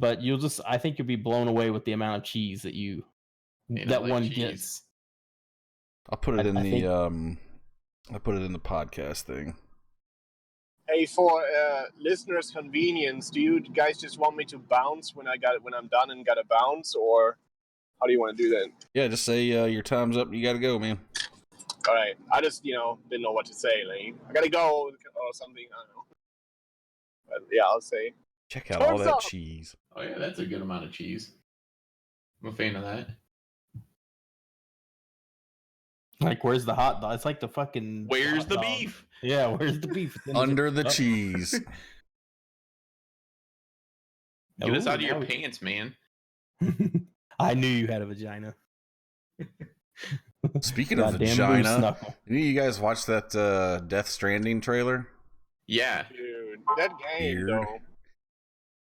but I think you'll be blown away with the amount of cheese that one gets. I'll put it I put it in the podcast thing. Hey, for listeners' convenience, do you guys just want me to bounce when I'm done and gotta bounce, or how do you want to do that? Yeah, just say your time's up. You gotta go, man. All right. I just didn't know what to say. Like, I gotta go or something. I don't know. But yeah, I'll say. Check out all that cheese. Oh yeah, that's a good amount of cheese. I'm a fan of that. Like, where's the hot dog? It's like the fucking. Where's the beef? Yeah, where's the beef? Under the cheese. Get us out of your pants, man. I knew you had a vagina. Speaking of vagina, you guys watch that Death Stranding trailer? Yeah. Dude, that game, though.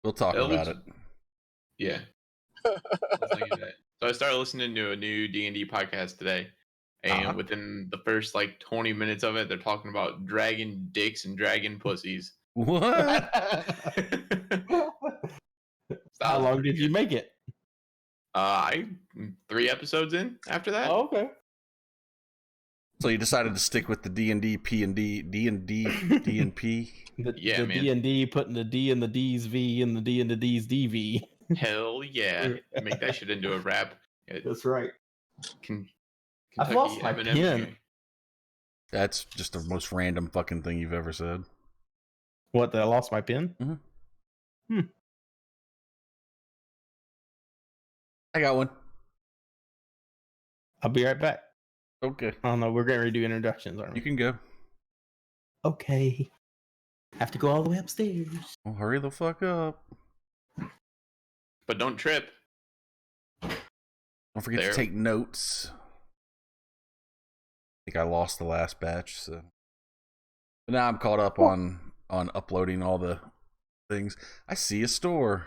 We'll talk about it. Yeah. So I started listening to a new D&D podcast today. And within the first 20 minutes of it, they're talking about dragon dicks and dragon pussies. What? How long did you make it? 3 episodes in after that. Oh, okay. So you decided to stick with the D&D, P&D, D&D, D&P? The D&D, putting the D in the D's V and the D in the D's DV. Hell yeah. Make that shit into a rap. That's right. I've Kentucky lost my M&M pen. That's just the most random fucking thing you've ever said. What, that I lost my pen? Mm-hmm. I got one. I'll be right back. Okay. Oh no, we're going to do introductions, aren't we? You can go. Okay. Have to go all the way upstairs. Well, hurry the fuck up. But don't trip. Don't forget to take notes. I think I lost the last batch, so. But now I'm caught up on uploading all the things. I see a store.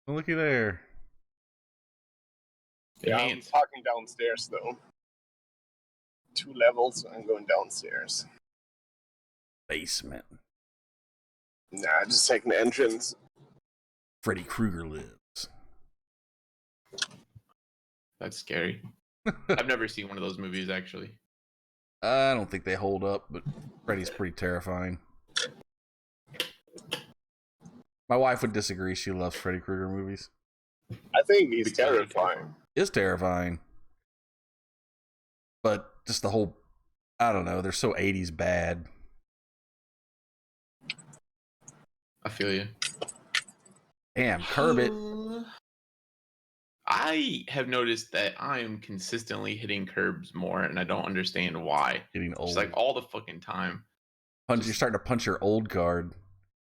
Oh, looky there. Yeah, I'm talking downstairs though. 2 levels, I'm going downstairs. Basement. Nah, just taking the entrance. Freddy Krueger lives. That's scary. I've never seen one of those movies, actually. I don't think they hold up, but Freddy's pretty terrifying. My wife would disagree. She loves Freddy Krueger movies. I think he's terrifying. Is terrifying. But just the whole, I don't know, they're so 80s bad. I feel you. Damn, curb it. I have noticed that I am consistently hitting curbs more, and I don't understand why. Getting old. It's like all the fucking time. You're starting to punch your old card.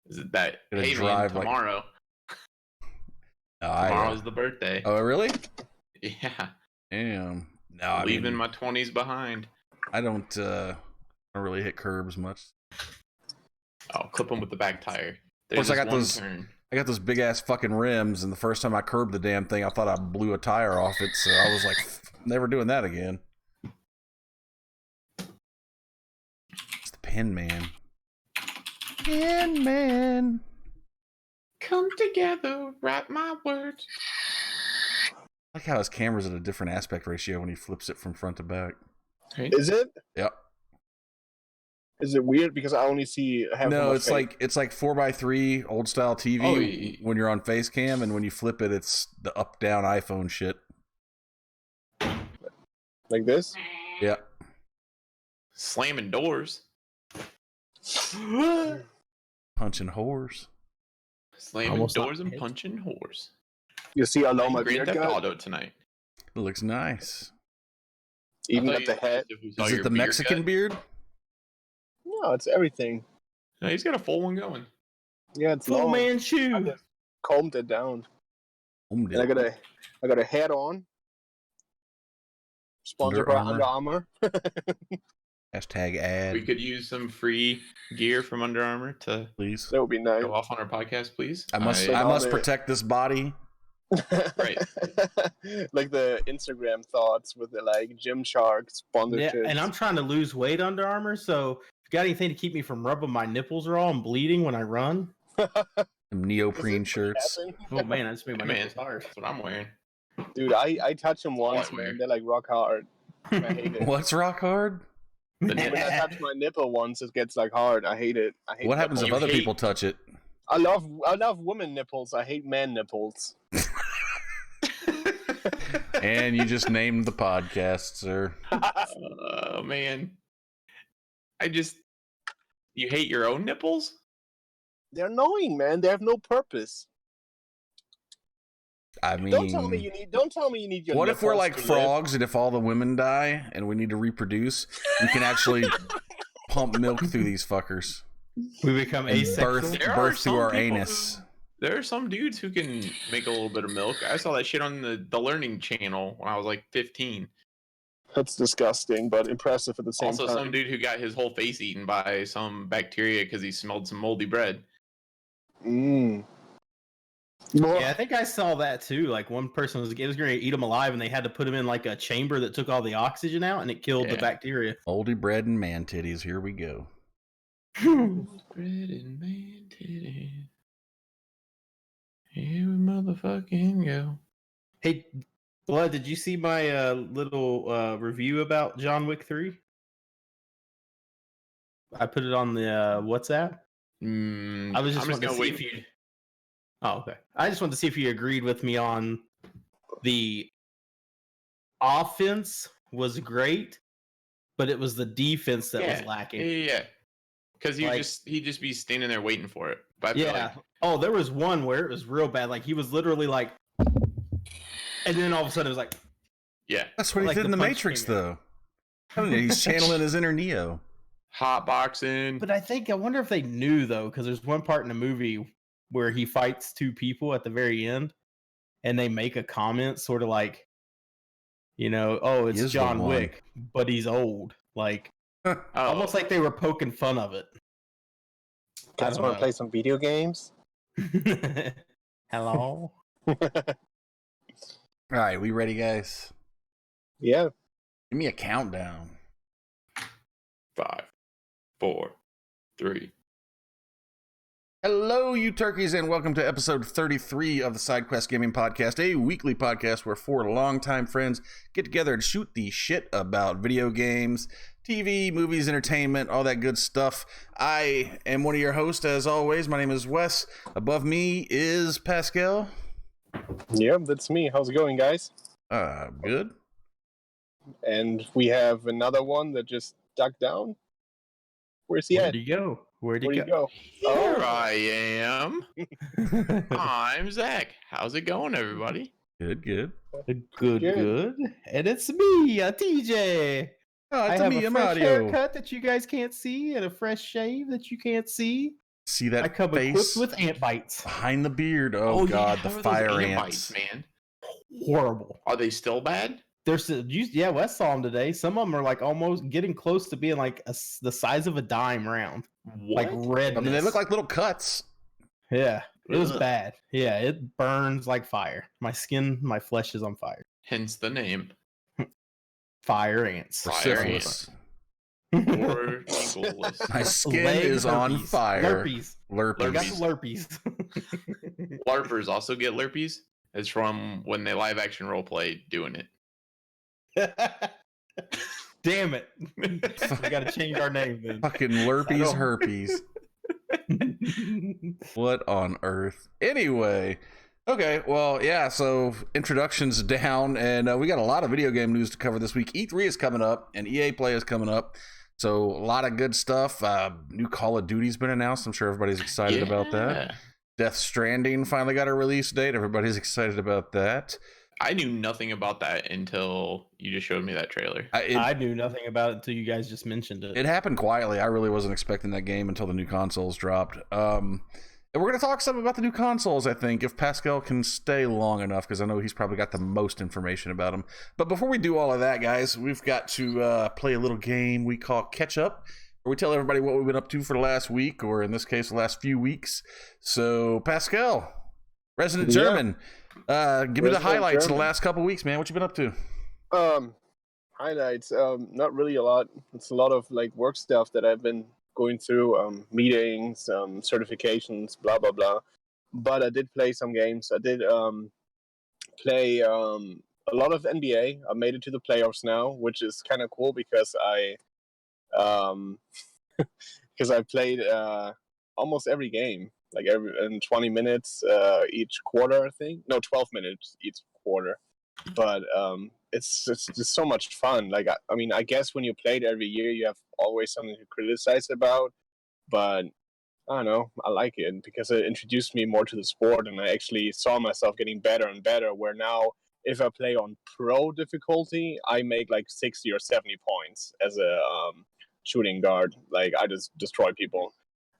Is it that, hey man, tomorrow. Tomorrow's the birthday. Oh, really? Yeah. Damn. No, Leaving my 20s behind. I don't really hit curbs much. I'll clip them with the back tire. Of course, I got those big ass fucking rims, and the first time I curbed the damn thing, I thought I blew a tire off it, so I was like, never doing that again. It's the Pen Man. Pen Man. Come together, write my words. I like how his camera's at a different aspect ratio when he flips it from front to back. Hey. Is it? Yep. Is it weird because I only see half? No, it's like 4:3 old style TV when you're on face cam, and when you flip it, it's the up down iPhone shit. Like this? Yeah. Slamming doors. Punching whores. Slamming doors and punching whores. You see how long my Grand beard Theft got? Auto tonight. It looks nice. Even at the head. Is it the Mexican beard? No, it's everything. No, he's got a full one going. Yeah, it's Full long. man shoe. I just combed it down. And I got a hat on. Sponsored by Under Armour. Hashtag ad. We could use some free gear from Under Armour to please. That would be nice. Go off on our podcast, please. I must protect this body. Right. Like the Instagram thoughts with the Gymshark sponsorships. Yeah, and I'm trying to lose weight, Under Armour, so if you got anything to keep me from rubbing my nipples raw and bleeding when I run? It Neoprene shirts. Oh man, I just made my Man, nipples hard. that's what I'm wearing. Dude, I touch them all I once, wear. man. They're like rock hard. I hate it. What's rock hard? The When I nipples. touch my nipple once, it gets like hard. I hate it. I hate What happens if nipples. other hate- people touch it? I love women nipples. I hate man nipples. And you just named the podcast, sir. Oh man, you hate your own nipples? They're annoying, man. They have no purpose. I mean, Don't tell me you need your what if we're nipples like to live. frogs and if all the women die and we need to reproduce, we can actually pump milk through these fuckers We become and asexual. There are birth through some our people anus. There are some dudes who can make a little bit of milk. I saw that shit on the Learning Channel when I was like 15. That's disgusting, but impressive at the same Also, time. some dude who got his whole face eaten by some bacteria because he smelled some moldy bread. Mm. Well, Yeah, I think I saw that too. Like one person was going to eat them alive, and they had to put them in like a chamber that took all the oxygen out, and it killed the Yeah. bacteria. Moldy bread and man titties. Here we go. Bread and man titty. Here we motherfucking go. Hey, Blood, did you see my little review about John Wick 3? I put it on the WhatsApp. I was just I'm wanting to gonna see wait. if you. Oh, okay. I just wanted to see if you agreed with me on the offense was great, but it was the defense that was lacking. Yeah. Because Like- he'd just be standing there waiting for it. But I feel Yeah. like, Oh, there was one where it was real bad. Like he was literally like, and then all of a sudden it was like, yeah, That's what he Like did the in the punch Matrix, came out. though. I mean, he's channeling his inner Neo. hot boxing. But I wonder if they knew though, because there's one part in the movie where he fights two people at the very end, and they make a comment, sort of like, oh, He it's is the John one. Wick, but he's old, like Oh, almost like they were poking fun of it. guys don't want to know. play some video games? Hello. All right, we ready, guys? Yeah. Give me a countdown. 5, 4, 3. Hello, you turkeys, and welcome to episode 33 of the SideQuest Gaming Podcast, a weekly podcast where four longtime friends get together and shoot the shit about video games, TV, movies, entertainment, all that good stuff. I am one of your hosts, as always. My name is Wes. Above me is Pascal. Yeah, that's me. How's it going, guys? Good. And we have another one that just ducked down. Where's he Where'd at? he go? Where'd he Where'd he go? go? Here Oh. I am. I'm Zach. How's it going, everybody? Good. Good. Good. And it's me, TJ. Oh, I it's have me, a fresh Mario. haircut that you guys can't see, and a fresh shave that you can't see. See I that come face equipped with ant bites. behind the beard? Oh, God, yeah, the how are those fire ant ants. bites, man. Horrible. Are they still bad? There's yeah, Wes saw them today. Some of them are like almost getting close to being like the size of a dime round, What? like red. I mean, they look like little cuts. Yeah, it was Ugh. bad. Yeah, it burns like fire. My skin, my flesh is on fire. Hence the name. Fire ants. For Fire syphilis. Or equalist. My skin Leg is on herpes. fire. Lurpies. Lurpies. I got the lurpies. LARPers also get lurpies. It's from when they live action role play doing it. Damn it. We got to change our name then. Fucking I lurpies don't- herpes. What on earth? Anyway, okay, well, yeah, so introductions down, and we got a lot of video game news to cover this week. E3 is coming up, and EA Play is coming up, so a lot of good stuff. New Call of Duty's been announced. I'm sure everybody's excited about that. Death Stranding finally got a release date. Everybody's excited about that. I knew nothing about that until you just showed me that trailer. I knew nothing about it until you guys just mentioned it. It happened quietly. I really wasn't expecting that game until the new consoles dropped. And we're going to talk some about the new consoles, I think, if Pascal can stay long enough, because I know he's probably got the most information about them. But before we do all of that, guys, we've got to play a little game we call Catch Up, where we tell everybody what we've been up to for the last week, or in this case, the last few weeks. So, Pascal, resident German, give me the highlights of the last couple weeks, man. What you been up to? Highlights. Not really a lot. It's a lot of like work stuff that I've been going through. Meetings, certifications, blah blah blah. but I did play some games. I did play a lot of NBA. I made it to the playoffs now, which is kind of cool because um, I played almost every game, like every in 20 minutes each quarter. I think 12 minutes each quarter. But it's just so much fun. Like I mean, I guess when you play it every year, you have always something to criticize about, but I don't know. I like it because it introduced me more to the sport, and I actually saw myself getting better and better. Where now, if I play on pro difficulty, I make like 60 or 70 points as a shooting guard. Like I just destroy people.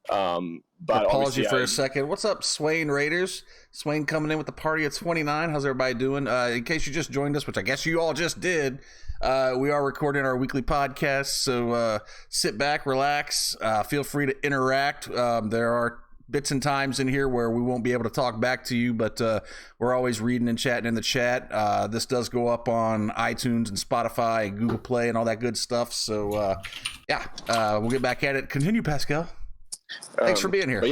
But Apology obviously, for a second. What's up, Swain Raiders? Swain coming in with the party at 29. How's everybody doing? In case you just joined us, which I guess you all just did, we are recording our weekly podcast. So sit back, relax, feel free to interact. There are bits and times in here where we won't be able to talk back to you, but we're always reading and chatting in the chat. This does go up on iTunes and Spotify and Google Play and all that good stuff. So we'll get back at it. Continue, Pascal. Thanks for being here. But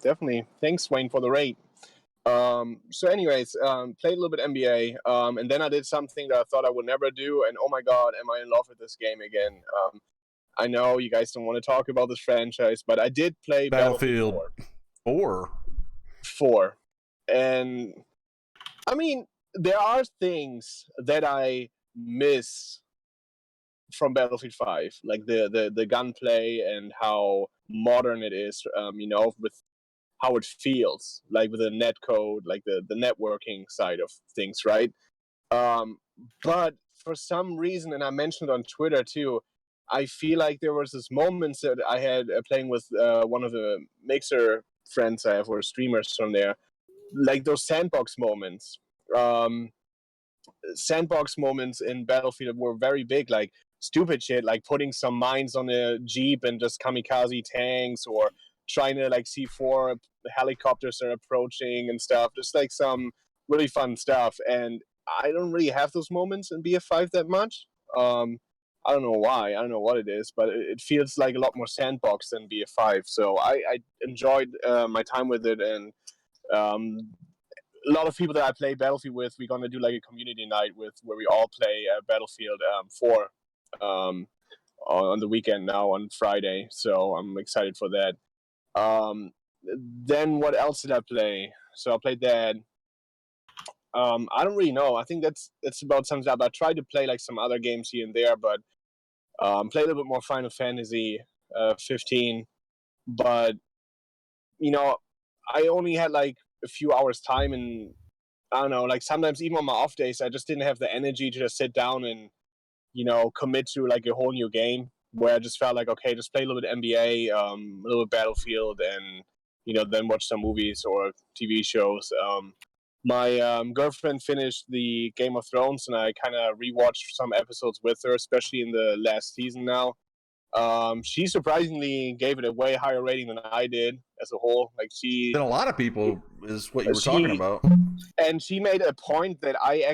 definitely. Thanks, Wayne, for the rate. So anyways, played a little bit NBA, and then I did something that I thought I would never do, and oh my god, am I in love with this game again. I know you guys don't want to talk about this franchise, but I did play Battlefield 4. And I mean, there are things that I miss from Battlefield 5, like the gunplay and how modern it is, with how it feels, like with the net code, like the networking side of things, right? But for some reason, and I mentioned on Twitter too, I feel like there was this moments that I had playing with one of the Mixer friends I have, or streamers from there, like those sandbox moments. Sandbox moments in Battlefield were very big, like stupid shit, like putting some mines on a jeep and just kamikaze tanks, or trying to like see 4 helicopters are approaching and stuff. Just like some really fun stuff. And I don't really have those moments in BF5 that much. I don't know why. I don't know what it is, but it feels like a lot more sandbox than BF5. So I enjoyed my time with it, and a lot of people that I play Battlefield with, we're gonna do like a community night where we all play Battlefield 4 on the weekend now on Friday. So I'm excited for that. Then what else did I play? So I played that. I don't really know. I think that's about sums up. I tried to play like some other games here and there, but play a little bit more Final Fantasy 15. But I only had like a few hours time, and I don't know, like sometimes even on my off days, I just didn't have the energy to just sit down and commit to like a whole new game. Where I just felt like, okay, just play a little bit NBA, a little bit Battlefield, and then watch some movies or TV shows. My girlfriend finished the Game of Thrones, and I kind of rewatched some episodes with her, especially in the last season now. She surprisingly gave it a way higher rating than I did as a whole. Like Then a lot of people is what you were talking about. And she made a point that I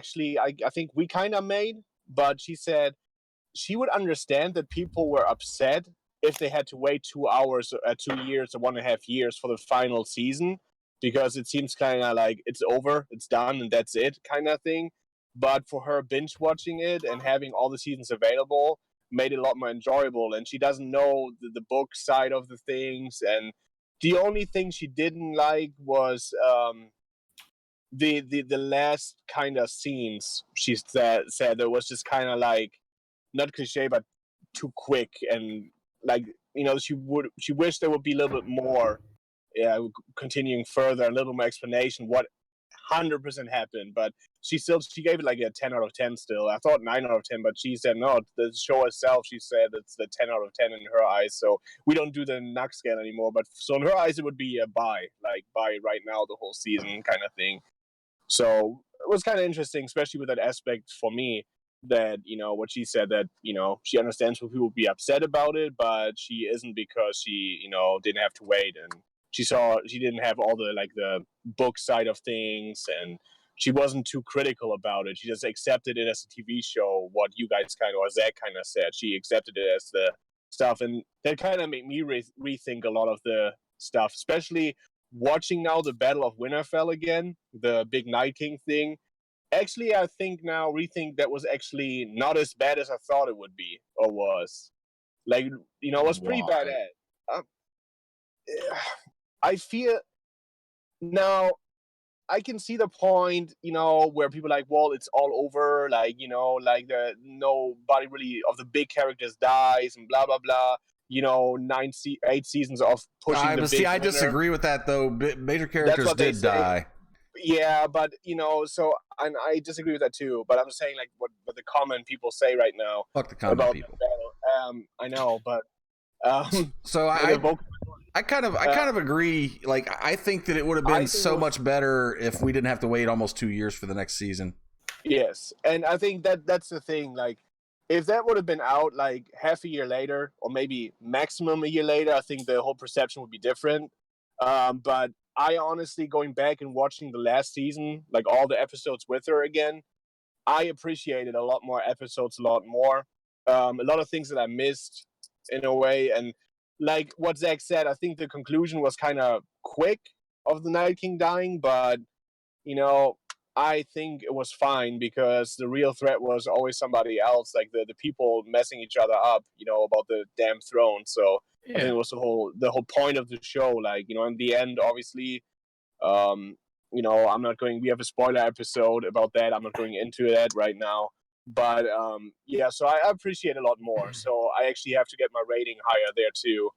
think we kind of made, but she said she would understand that people were upset if they had to wait 2 hours, 2 years, or 1.5 years for the final season, because it seems kind of like it's over, it's done, and that's it kind of thing. But for her, binge watching it and having all the seasons available made it a lot more enjoyable. And she doesn't know the book side of the things. And the only thing she didn't like was the last kind of scenes. She said there was just kind of like, not cliche, but too quick, and like she wished there would be a little bit more, continuing further, a little more explanation what 100% happened. But she gave it like a 10 out of 10 still. I thought 9 out of 10, but she said no, the show itself, she said it's the 10 out of 10 in her eyes. So we don't do the NUC scale anymore, but so in her eyes it would be a buy right now, the whole season kind of thing. So it was kind of interesting, especially with that aspect for me, that what she said, that she understands when people be upset about it, but she isn't, because she didn't have to wait, and she didn't have all the like the book side of things, and she wasn't too critical about it. She just accepted it as a TV show, what you guys kind of, or Zach kind of said. She accepted it as the stuff, and that kind of made me rethink a lot of the stuff, especially watching now the Battle of Winterfell again, the big Night King thing. Actually, I think now, rethink, that was actually not as bad as I thought it would be, or was. Like, it was pretty bad at. I feel now I can see the point, where people are like, well, it's all over, like, nobody really of the big characters dies and blah blah blah. 8 seasons of pushing the big I winner. disagree with that though. Major characters did die. Yeah, but so and I disagree with that too. But I'm saying like what the common people say right now. Fuck the common about people. I know, but so I kind of agree. Like, I think that it would have been so much better if we didn't have to wait almost 2 years for the next season. Yes, and I think that's the thing. Like, if that would have been out like half a year later, or maybe maximum a year later, I think the whole perception would be different. But I honestly, going back and watching the last season, like all the episodes with her again, I appreciated a lot more episodes, a lot more. A lot of things that I missed in a way, and like what Zach said, I think the conclusion was kind of quick of the Night King dying, but I think it was fine because the real threat was always somebody else, like the people messing each other up, about the damn throne. So I think it was the whole point of the show. Like, in the end, obviously, I'm not going. We have a spoiler episode about that. I'm not going into that right now. But so I appreciate a lot more. So I actually have to get my rating higher there too,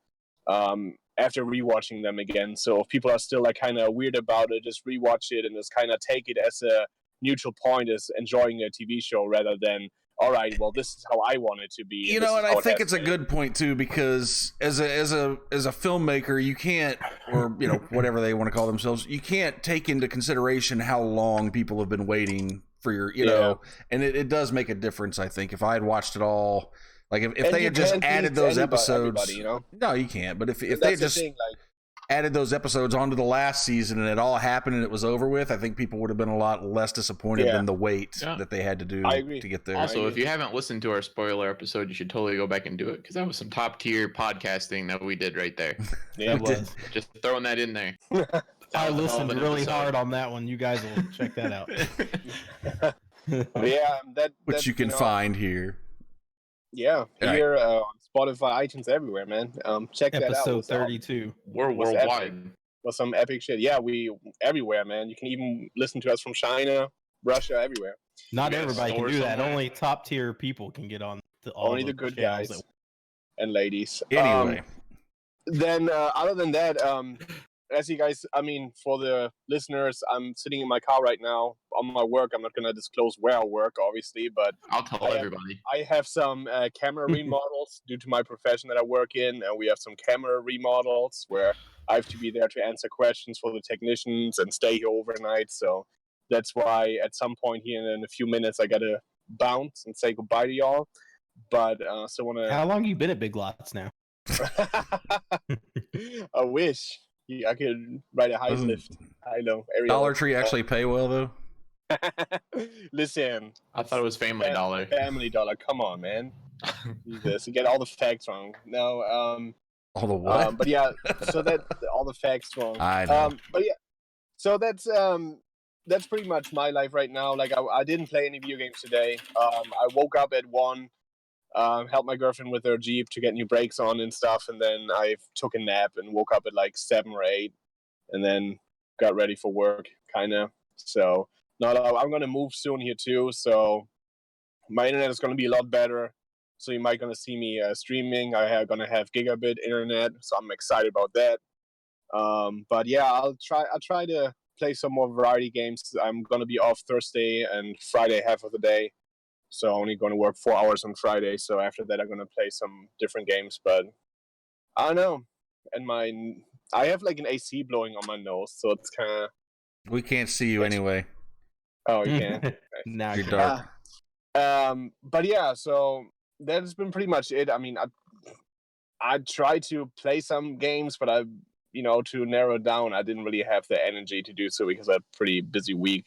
after rewatching them again. So if people are still like kind of weird about it, just rewatch it and just kind of take it as a neutral point, as enjoying a TV show rather than, all right, well, this is how I want it to be. And I think it's a good point too, because as a filmmaker, you can't, or whatever they want to call themselves, you can't take into consideration how long people have been waiting for your, and it does make a difference. I think if I had watched it all, like if they had just added those episodes, no, you can't. But if they had just added those episodes onto the last season and it all happened and it was over with, I think people would have been a lot less disappointed than the wait that they had to do to get there. Also, if you haven't listened to our spoiler episode, you should totally go back and do it, because that was some top tier podcasting that we did right there. Yeah, it was. Just throwing that in there. I listened really hard on that one. You guys will check that out. Which you can find here. Yeah, here on Spotify, iTunes, everywhere, man. Check that out. Episode 32. We're worldwide. With some epic shit. Yeah, we everywhere, man. You can even listen to us from China, Russia, everywhere. Not everybody can do that. Only top tier people can get on. Only the good guys and ladies. Anyway. Then other than that, as you guys, for the listeners, I'm sitting in my car right now on my work. I'm not going to disclose where I work, obviously, but I'll tell everybody. I have some camera remodels due to my profession that I work in, and we have some camera remodels where I have to be there to answer questions for the technicians and stay here overnight. So that's why at some point here in a few minutes, I got to bounce and say goodbye to y'all. But so want to. How long you been at Big Lots now? I wish. I could write a high lift. I know. Dollar Tree actually pay well, though? Listen. I thought it was Family Dollar. Family Dollar. Come on, man. Jesus. You get all the facts wrong. No. All the what? But yeah, so that all the facts wrong. I know. But yeah, so that's pretty much my life right now. Like I didn't play any video games today. I woke up at 1. Helped my girlfriend with her Jeep to get new brakes on and stuff, and then I took a nap and woke up at like 7 or 8, and then got ready for work, kind of. So I'm gonna move soon here too, so my internet is gonna be a lot better. So you might gonna see me streaming. Gonna have gigabit internet, so I'm excited about that. But yeah, I'll try to play some more variety games. I'm gonna be off Thursday and Friday half of the day. So only going to work 4 hours on Friday. So after that, I'm going to play some different games. But I don't know. And I have like an AC blowing on my nose. So it's kind of... We can't see you anyway. Oh, you can? Now you're dark. But yeah, so that's been pretty much it. I tried to play some games, but to narrow it down, I didn't really have the energy to do so because I had a pretty busy week.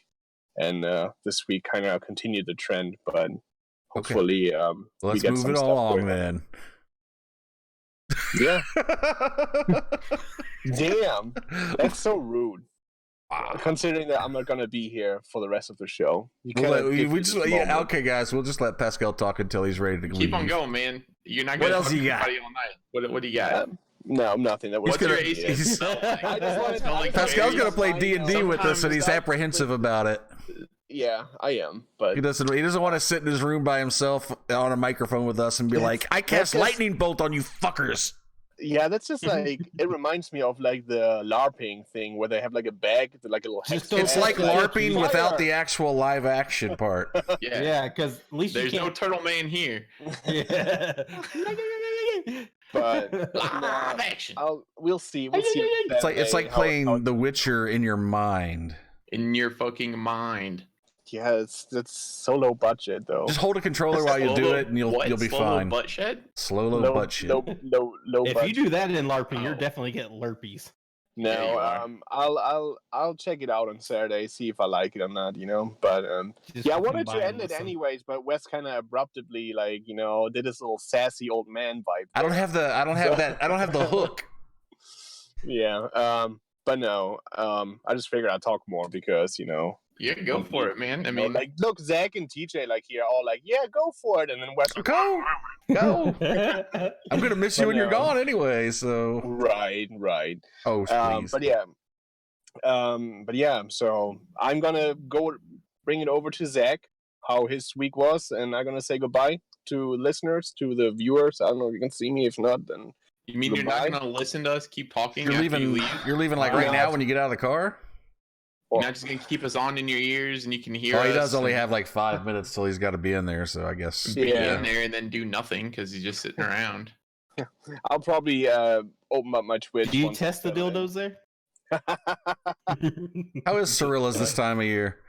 And this week kind of continued the trend, but hopefully let's move it along then. Yeah. Damn. That's so rude. Considering that I'm not gonna be here for the rest of the show. Okay, guys, we'll just let Pascal talk until he's ready to leave. Keep on going, man. You're not What gonna else talk you to got? anybody all night. What do you got? No, nothing. That was What's your AC smell like? I just wanted Smell like Pascal's cherries? gonna play D&D with us, and he's Sometimes- apprehensive about it. Yeah, I am. But He doesn't want to sit in his room by himself on a microphone with us and be like, "I cast That's just- lightning bolt on you fuckers." yeah, that's just like it reminds me of like the LARPing thing where they have like a bag, like a little hex. It's like LARPing fire. without the actual live action part. Yeah, because at least There's you no can't. turtle man here. Yeah. But Live action. we'll see. We'll see. It's like playing The Witcher in your mind. In your fucking mind. Yeah, it's so low budget though. Just hold a controller while you do it, and you'll be fine. Butt shed? Slow low butt shit. Low If budget. you do that in LARPing, you're Oh. definitely getting lurpies. Yeah, you No, are. I'll check it out on Saturday, see if I like it or not, But Just yeah, I to wanted to combine end with it some- anyways, but Wes kind of abruptly, like, did this little sassy old man vibe. I don't have the hook. Yeah, but no, I just figured I'd talk more because, Yeah, go for it, man. I mean, like, look, Zach and TJ, like, here, all like, yeah, go for it, and then Wes, Go. I'm gonna miss you when you're gone anyway. So right. oh please. But yeah, so I'm gonna go bring it over to Zach, how his week was, and I'm gonna say goodbye to listeners, to the viewers. I don't know if you can see me. If not, then you mean you're not goodbye. gonna listen to us keep talking? You're after leaving. You leave? You're leaving like right now when you get out of the car. You're not just gonna keep us on in your ears and you can hear Well, us. he does only and have like 5 minutes till he's got to be in there. So I guess. be Yeah. in there and then do nothing because he's just sitting around. I'll probably open up my Twitch. Do you once test the it's done. dildos there? How is Cirilla's this time of year?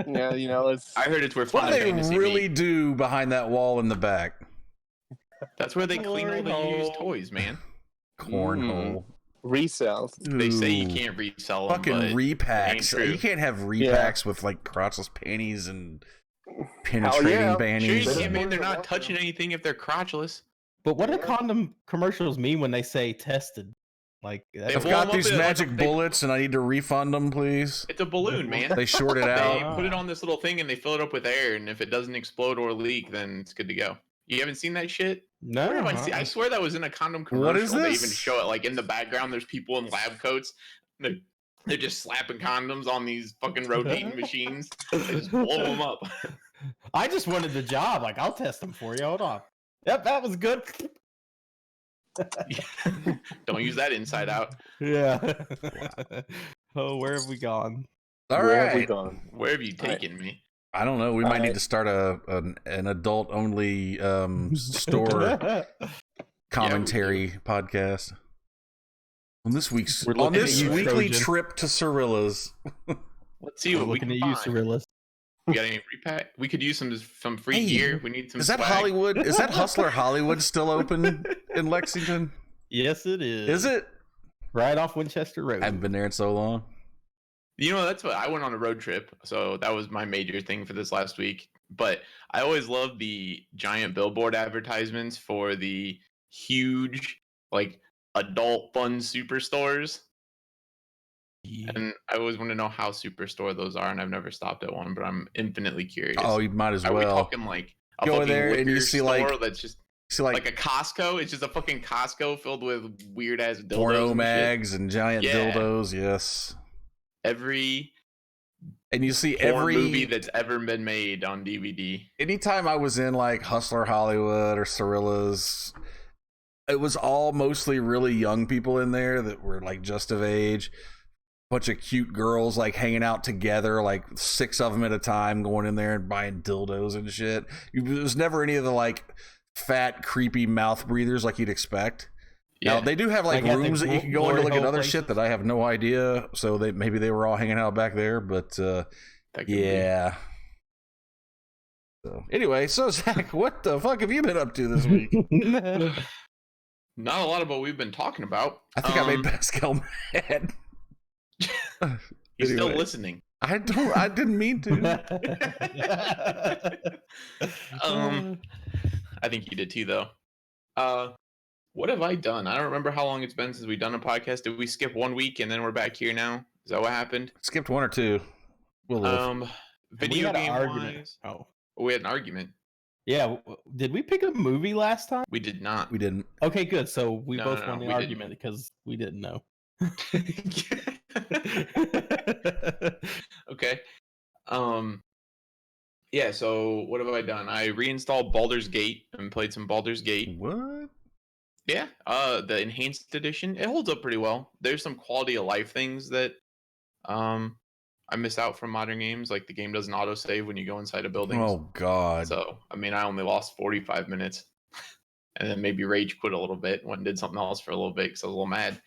Yeah, it's I heard it's where What Final do they Fantasy really meet. do behind that wall in the back? That's where they clean all the used Cornhole. toys, man. Cornhole. resells. They say you Ooh. can't resell them. Fucking but repacks. ain't true. You can't have repacks with like crotchless panties and penetrating yeah. Sure, panties. you Better can't, man. They're than not what, touching anything if they're crotchless. But what do Yeah. condom commercials mean when they say tested? Like I've blow got 'em up these in, like, magic they- bullets and I need to refund them, please. It's a balloon, man. They short it They out. put it on this little thing and they fill it up with air, and if it doesn't explode or leak, then it's good to go. You haven't seen that shit? no, Where have I, I swear that was in a condom commercial. What is They this? even show it like in the background. There's people in lab coats. They're just slapping condoms on these fucking rotating machines. They just blow them up. I just wanted the job. Like I'll test them for you. Hold on. Yep, that was good. Don't use that inside out. Yeah. Oh, where have we gone? All Where have we right. gone? Where have you taken me? I don't know. We might need to start an adult only store commentary podcast. On this week's We're looking this at you, weekly Trojan. trip to Cirilla's. Let's see We're what we looking can at you, find. Cyrilus. We got any repack? We could use some free Hey, gear. We need some. Is that swag. Hollywood? Is that Hustler Hollywood still open in Lexington? Yes, it is. Is it? Right off Winchester Road. I haven't been there in so long. You know, that's what I went on a road trip, so that was my major thing for this last week. But I always love the giant billboard advertisements for the huge, like, adult fun superstores. And I always want to know how superstore those are, and I've never stopped at one, but I'm infinitely curious. Oh, you might as Are we well. talking like a Go fucking there and you liquor see, store like- that's just See, like a Costco? It's just a fucking Costco filled with weird ass dildos porno and shit. mags and giant Yeah. dildos. Yes. Every And you see porn every movie that's ever been made on DVD. anytime I was in like Hustler Hollywood or Cirilla's, it was all mostly really young people in there that were like just of age. Bunch of cute girls like hanging out together, like 6 of them at a time, going in there and buying dildos and shit. It was never any of the like fat, creepy mouth breathers like you'd expect. Now they do have like Like at the rooms that you can go into glory look at hole other places? shit that I have no idea. So maybe they were all hanging out back there, but That could be. yeah. So anyway, so Zach, what the fuck have you been up to this week? Not a lot of what we've been talking about. I think I made Pascal mad. He's still Anyway. listening. I didn't mean to. I think you did too, though. What have I done? I don't remember how long it's been since we've done a podcast. Did we skip 1 week and then we're back here now? Is that what happened? Skipped 1 or 2. We'll live. We Video had an game argument. wise, Oh, we had an argument. yeah. Did we pick a movie last time? We did not. We didn't. Okay, good. So we No, both no, won the we argument because we didn't know. Okay. Yeah, so what have I done? I reinstalled Baldur's Gate and played some Baldur's Gate. What? Yeah, the enhanced edition. It holds up pretty well. There's some quality of life things that I miss out from modern games, like the game doesn't autosave when you go inside a building. Oh God. So, I mean, I only lost 45 minutes. And then maybe rage quit a little bit, went and did something else for a little bit because I was a little mad.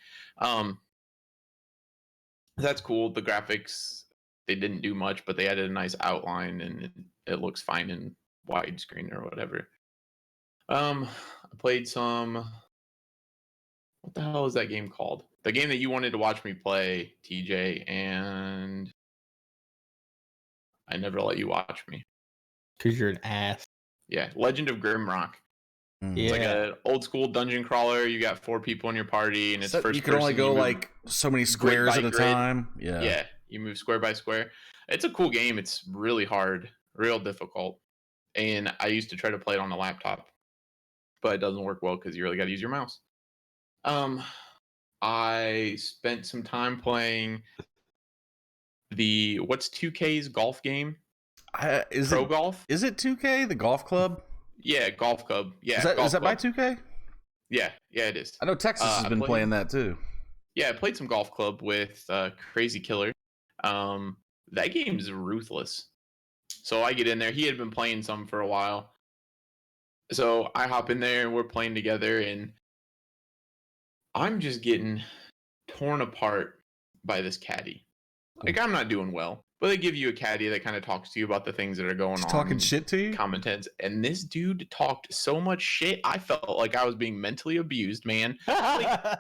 That's cool. The graphics, they didn't do much, but they added a nice outline and it looks fine in widescreen or whatever. I played some. What the hell is that game called? The game that you wanted to watch me play, TJ, and I never let you watch me. Because you're an ass. Yeah, Legend of Grimrock. Mm. Yeah. It's like an old school dungeon crawler. You got 4 people in your party, and it's So first you can only person. go You move like so many squares by at a grid. time. Yeah. Yeah, you move square by square. It's a cool game. It's really hard, real difficult. And I used to try to play it on the laptop, but it doesn't work well because you really got to use your mouse. I spent some time playing what's 2K's golf game? Is Pro it Golf? Is it 2K, the golf club? Yeah, Golf Club. Yeah, Is that by Golf Club. 2K? Yeah, it is. I know Texas has been playing that too. Yeah, I played some Golf Club with Crazy Killer. That game is ruthless. So I get in there. He had been playing some for a while. So I hop in there and we're playing together and I'm just getting torn apart by this caddy. Like, I'm not doing well. But they give you a caddy that kind of talks to you about the things that are going He's on. talking shit to you? Comments. And this dude talked so much shit, I felt like I was being mentally abused, man. I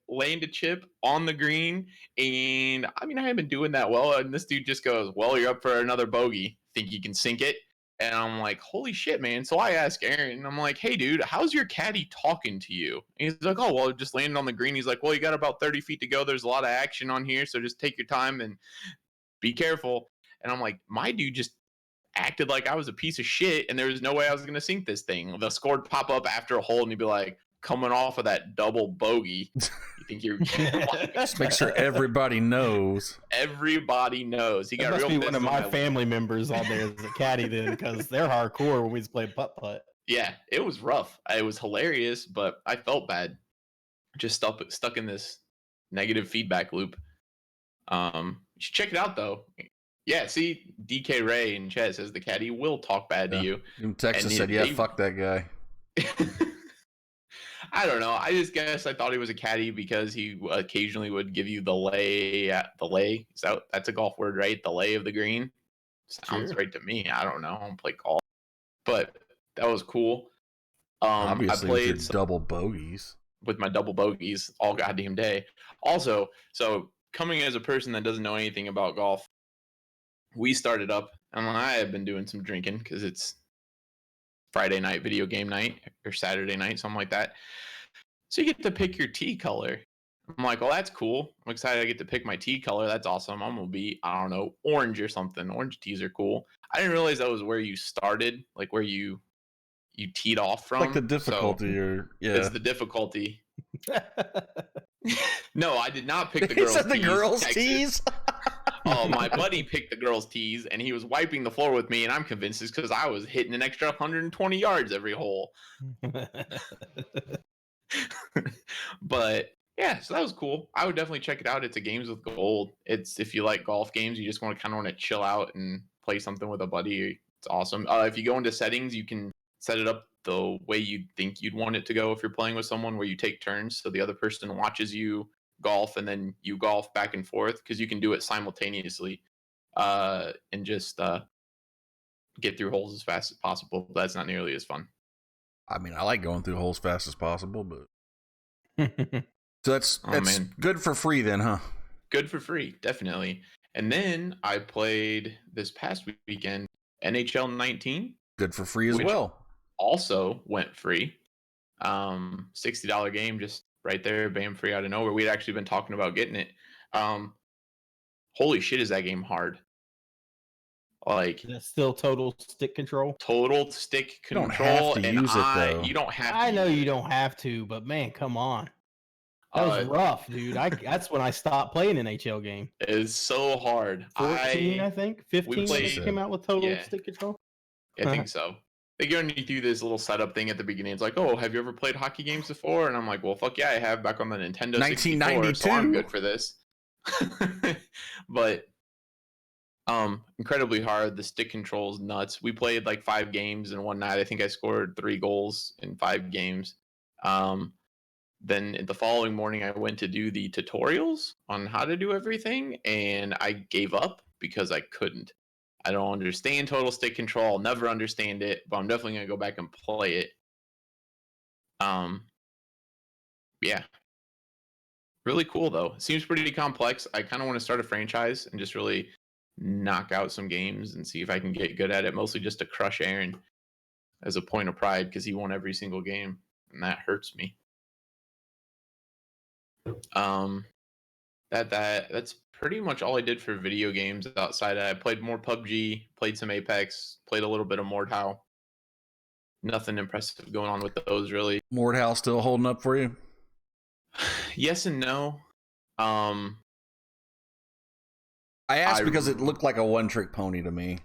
land a chip on the green, and I mean, I haven't been doing that well. And this dude just goes, "Well, you're up for another bogey. Think you can sink it?" And I'm like, "Holy shit, man!" So I ask Aaron, and I'm like, "Hey, dude, how's your caddy talking to you?" And he's like, "Oh, well, it just landed on the green." He's like, "Well, you got about 30 feet to go. There's a lot of action on here, so just take your time and be careful." And I'm like, "My dude just acted like I was a piece of shit, and there was no way I was going to sink this thing." The score would pop up after a hole, and he'd be like, "Coming off of that double bogey, you think you're..." Just make sure everybody knows. Everybody knows. He That got must real be one of pissed my at family members on there as a caddy then, because they're hardcore when we just play putt-putt. Yeah, it was rough. It was hilarious, but I felt bad. Just stuck in this negative feedback loop. You should check it out though. Yeah, see, DK Ray in chat says the caddy will talk bad to you. And Texas And said, they- "Yeah, fuck that guy." I don't know. I just guess I thought he was a caddy because he occasionally would give you the lay. The lay. That's a golf word, right? The lay of the green. Sounds Sure. right to me. I don't know. I don't play golf, but that was cool. Obviously, I with your played double bogeys. with my double bogeys all goddamn day. Also, so coming as a person that doesn't know anything about golf, we started up, and I have been doing some drinking because it's Friday night video game night or Saturday night, something like that. So you get to pick your tee color. I'm like, well, that's cool. I'm excited I get to pick my tee color. That's awesome. I'm gonna be, I don't know, orange or something. Orange tees are cool. I didn't realize that was where you started, like where you teed off from. Like the difficulty, or yeah. It's the difficulty. No, I did not pick the He girls' said the tees. girls' Texas. tees? Oh, my buddy picked the girls' tees, and he was wiping the floor with me, and I'm convinced it's because I was hitting an extra 120 yards every hole. But yeah, so that was cool. I would definitely check it out. It's a Games with Gold. It's, if you like golf games, you just want to chill out and play something with a buddy. It's awesome. If you go into settings, you can set it up the way you think you'd want it to go if you're playing with someone, where you take turns, so the other person watches you golf and then you golf back and forth, because you can do it simultaneously and just get through holes as fast as possible. But that's not nearly as fun. I mean, I like going through holes fast as possible, but so that's Man. good for free then, huh? Good for free, definitely. And then I played this past weekend NHL 19. Good for free as Which- well. Also went free. $60 game just right there, bam, free out of nowhere. We'd actually been talking about getting it. Holy shit, is that game hard? Like That's still total stick control. total stick You don't control, have to and use it, though. you don't have. I know use you it. don't have to, but man, come on. That was rough, dude. That's when I stopped playing an NHL game. It's so hard. 14, I think. 15 when they played- came out with total yeah. stick control. I think so. They go and you do this little setup thing at the beginning. It's like, oh, have you ever played hockey games before? And I'm like, well, fuck yeah, I have back on the Nintendo 64, so I'm good for this. But incredibly hard. The stick control's nuts. We played like 5 games in one night. I think I scored 3 goals in 5 games. Then the following morning, I went to do the tutorials on how to do everything, and I gave up because I couldn't. I don't understand total stick control. I'll never understand it, but I'm definitely gonna go back and play it. Yeah, really cool though. It seems pretty complex. I kind of want to start a franchise and just really knock out some games and see if I can get good at it. Mostly just to crush Aaron as a point of pride because he won every single game, and that hurts me. That's pretty much all I did for video games outside. I played more PUBG, played some Apex, played a little bit of Mordhau. Nothing impressive going on with those really. Mordhau still holding up for you? Yes and no. I asked because it looked like a one-trick pony to me.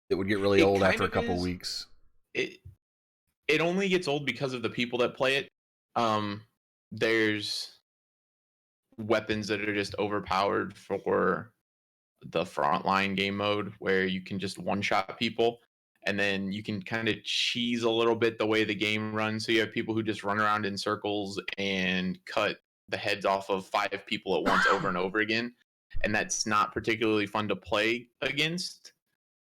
It would get really old after a couple weeks. It only gets old because of the people that play it. There's weapons that are just overpowered for the frontline game mode where you can just one-shot people, and then you can kind of cheese a little bit the way the game runs. So you have people who just run around in circles and cut the heads off of 5 people at once over and over again. And that's not particularly fun to play against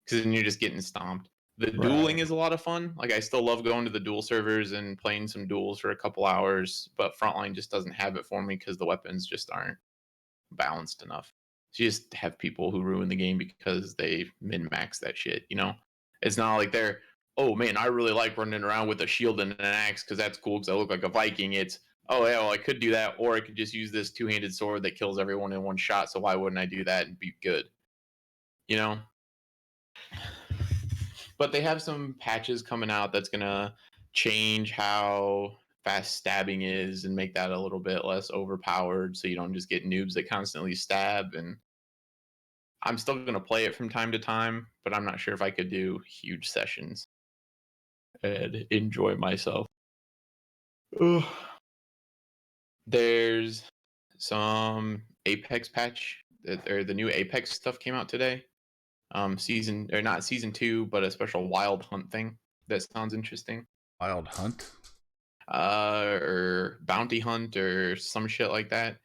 because then you're just getting stomped. The dueling is a lot of fun. Like I still love going to the duel servers and playing some duels for a couple hours, but Frontline just doesn't have it for me because the weapons just aren't balanced enough. So you just have people who ruin the game because they min-max that shit, you know? It's not like they're, oh man, I really like running around with a shield and an axe because that's cool because I look like a Viking. It's, oh yeah, well I could do that, or I could just use this 2-handed sword that kills everyone in one shot, so why wouldn't I do that and be good? You know? But they have some patches coming out that's gonna change how fast stabbing is and make that a little bit less overpowered, so you don't just get noobs that constantly stab. And I'm still gonna play it from time to time, but I'm not sure if I could do huge sessions and enjoy myself. Ugh. There's some Apex patch, or the new Apex stuff came out today. Season, or not season 2, but a special wild hunt thing that sounds interesting. Wild hunt? Or bounty hunt or some shit like that.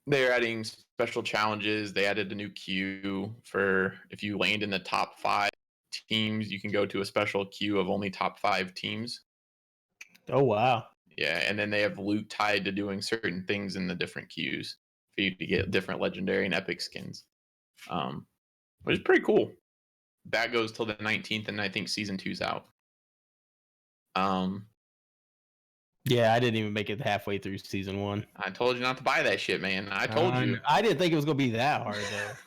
They're adding special challenges. They added a new queue for if you land in the top 5 teams, you can go to a special queue of only top 5 teams. Oh wow. Yeah, and then they have loot tied to doing certain things in the different queues for you to get different legendary and epic skins. Which is pretty cool. That goes till the 19th, and I think season 2's out. Yeah, I didn't even make it halfway through season 1. I told you not to buy that shit, man. I told you. I didn't think it was gonna be that hard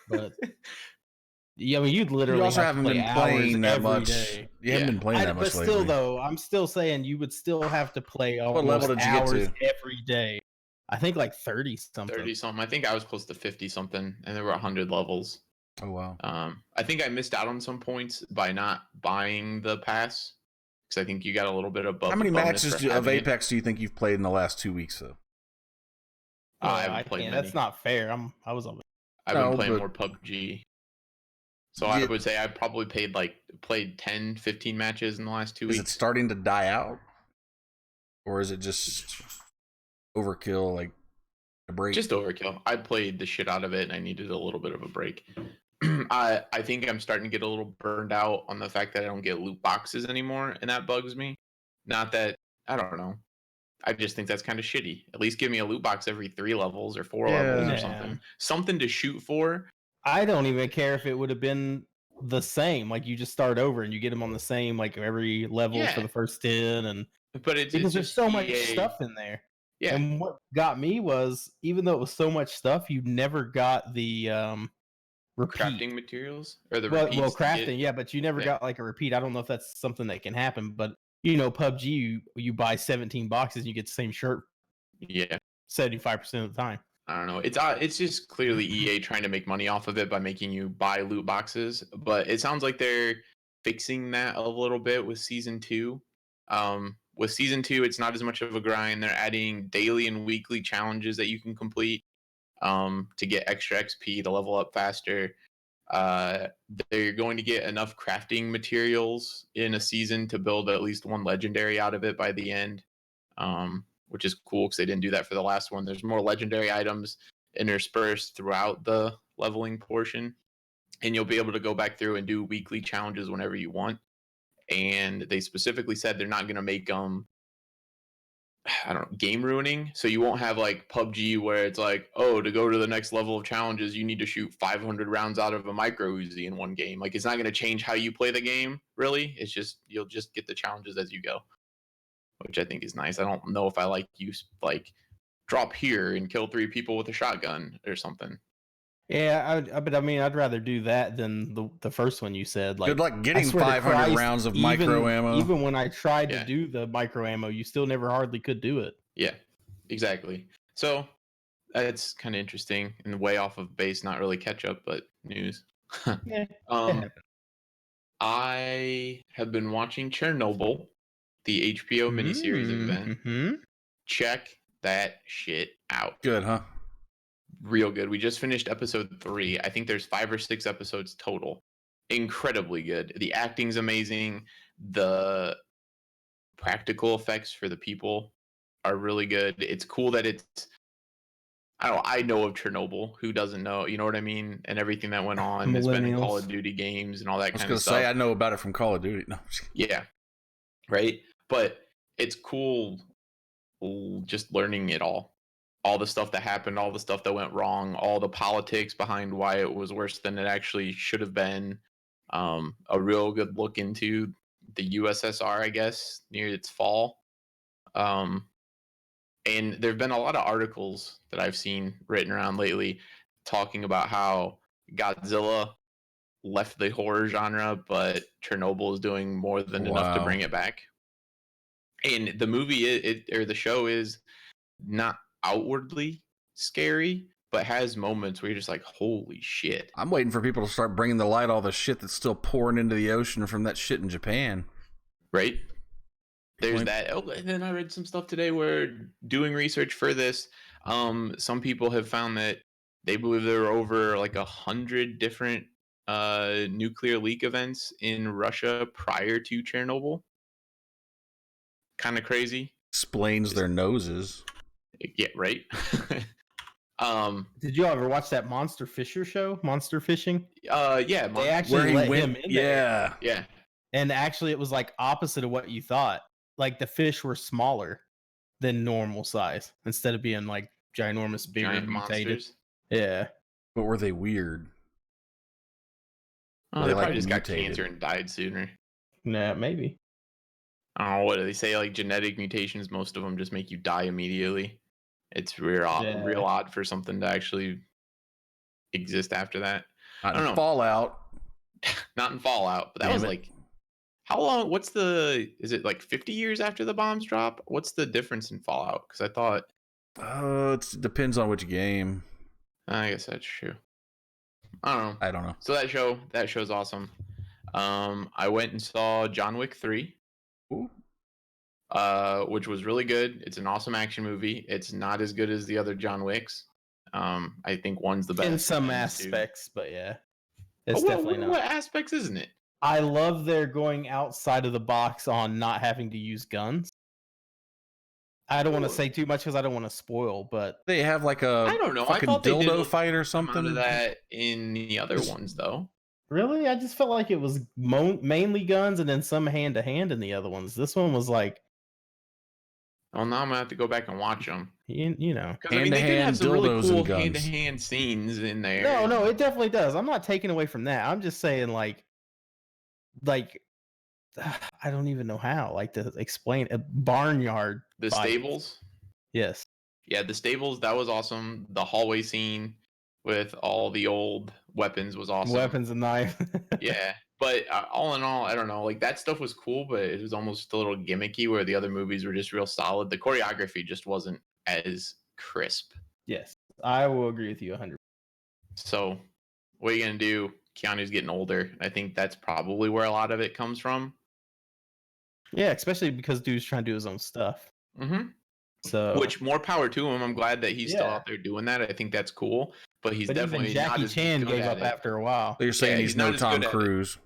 though, but yeah, I mean, you'd literally You also have to haven't play been playing that every much. day. You haven't been playing that much but still, lately. though, I'm still saying you would still have to play What level almost did you get hours to? every day. I think like 30 something. 30 something. I think I was close to 50 something, and there were 100 levels. Oh wow. I think I missed out on some points by not buying the pass because I think you got a little bit above. How many matches of having it. Apex do you think you've played in the last 2 weeks, though? I haven't played many. That's not fair. I've been playing more PUBG. So I would say I probably played 10, 15 matches in the last 2 weeks. Is it starting to die out? Or is it just overkill, like a break? Just overkill. I played the shit out of it and I needed a little bit of a break. I think I'm starting to get a little burned out on the fact that I don't get loot boxes anymore, and that bugs me. Not that, I don't know. I just think that's kind of shitty. At least give me a loot box every 3 levels or 4 levels or something. Something to shoot for. I don't even care if it would have been the same. Like you just start over and you get them on the same like every levels for Yeah. the first 10, and But it's because there's just so much EA. stuff in there. Yeah. And what got me was even though it was so much stuff, you never got the repeat. Crafting materials or the Well, repeats to crafting, get. yeah, but you never Yeah. got like a repeat. I don't know if that's something that can happen, but you know, PUBG, you buy 17 boxes, and you get the same shirt Yeah. 75% of the time. I don't know. It's just clearly EA trying to make money off of it by making you buy loot boxes, but it sounds like they're fixing that a little bit with season 2. With season 2, it's not as much of a grind. They're adding daily and weekly challenges that you can complete to get extra XP to level up faster. They're going to get enough crafting materials in a season to build at least one legendary out of it by the end. Which is cool because they didn't do that for the last one. There's more legendary items interspersed throughout the leveling portion, and you'll be able to go back through and do weekly challenges whenever you want. And they specifically said they're not going to make them, I don't know, game ruining. So you won't have like PUBG where it's like, oh, to go to the next level of challenges, you need to shoot 500 rounds out of a micro Uzi in one game. Like it's not going to change how you play the game, really. It's just you'll just get the challenges as you go, which I think is nice. I don't know if I like use like drop here and kill 3 people with a shotgun or something. Yeah, but I mean, I'd rather do that than the first one you said. Like, Good luck getting I swear to 500 Christ, rounds of even, micro ammo. Even when I tried Yeah. to do the micro ammo, you still never hardly could do it. Yeah, exactly. So that's kind of interesting and way off of base, not really catch up, but news. Yeah. I have been watching Chernobyl, the HBO miniseries event. Mm-hmm. Check that shit out. Good, huh? Real good. We just finished episode 3. I think there's 5 or 6 episodes total. Incredibly good. The acting's amazing. The practical effects for the people are really good. It's cool that it's, I know of Chernobyl. Who doesn't know? You know what I mean? And everything that went on. It's been in Call of Duty games and all that kind of stuff. I was going to say, I know about it from Call of Duty. No. Yeah. Right? But it's cool just learning it all. All the stuff that happened, all the stuff that went wrong, all the politics behind why it was worse than it actually should have been. A real good look into the USSR, I guess, near its fall. And there have been a lot of articles that I've seen written around lately talking about how Godzilla left the horror genre, but Chernobyl is doing more than enough to bring it back. And the movie, or the show, is not outwardly scary, but has moments where you're just like, holy shit. I'm waiting for people to start bringing to light all the shit that's still pouring into the ocean from that shit in Japan. Right? There's that. Oh, and then I read some stuff today where doing research for this, some people have found that they believe there are over like 100 different nuclear leak events in Russia prior to Chernobyl. Kind of crazy. Explains their noses. Yeah, right. Did you ever watch that Monster Fisher show? Monster Fishing? Yeah. They actually let him in there. Yeah. And actually, it was like opposite of what you thought. Like the fish were smaller than normal size instead of being like ginormous, bigger, Giant mutated. monsters. Yeah. But were they weird? Oh, they probably just got cancer and died sooner. Nah, maybe. I don't know, what do they say? Like genetic mutations, most of them just make you die immediately. It's real odd for something to actually exist after that. I don't know. Fallout. Not in Fallout, but that was like, how long? Is it like 50 years after the bombs drop? What's the difference in Fallout? Because I thought. It depends on which game. I guess that's true. I don't know. So that show's awesome. I went and saw John Wick 3. Ooh. Which was really good. It's an awesome action movie. It's not as good as the other John Wicks. I think one's the best in some aspects, but yeah, it's definitely not. What aspects isn't it? I love their going outside of the box on not having to use guns. I don't want to say too much because I don't want to spoil, but they have like a I don't know. Fucking I thought dildo fight or something. Of that in the other ones though. Really, I just felt like it was mainly guns and then some hand to hand in the other ones. This one was like. Well, now I'm gonna have to go back and watch them. You know, I mean, they did have some really cool hand-to-hand scenes in there. No, it definitely does. I'm not taking away from that. I'm just saying, like, like I don't even know how like to explain a barnyard. The fight. stables. Yes. Yeah, the stables, that was awesome. The hallway scene with all the old weapons was awesome. Weapons and knife. Yeah, but all in all, I don't know. Like that stuff was cool, but it was almost a little gimmicky. Where the other movies were just real solid. The choreography just wasn't as crisp. Yes, I will agree with you 100. So, what are you gonna do? Keanu's getting older. I think that's probably where a lot of it comes from. Yeah, especially because dude's trying to do his own stuff. Mm-hmm. So, which more power to him. I'm glad that he's still Yeah. out there doing that. I think that's cool. But he's but even definitely not Jackie as Chan good gave at up it. after a while. So you're saying Yeah, he's he's no not as Tom good at it. Cruise?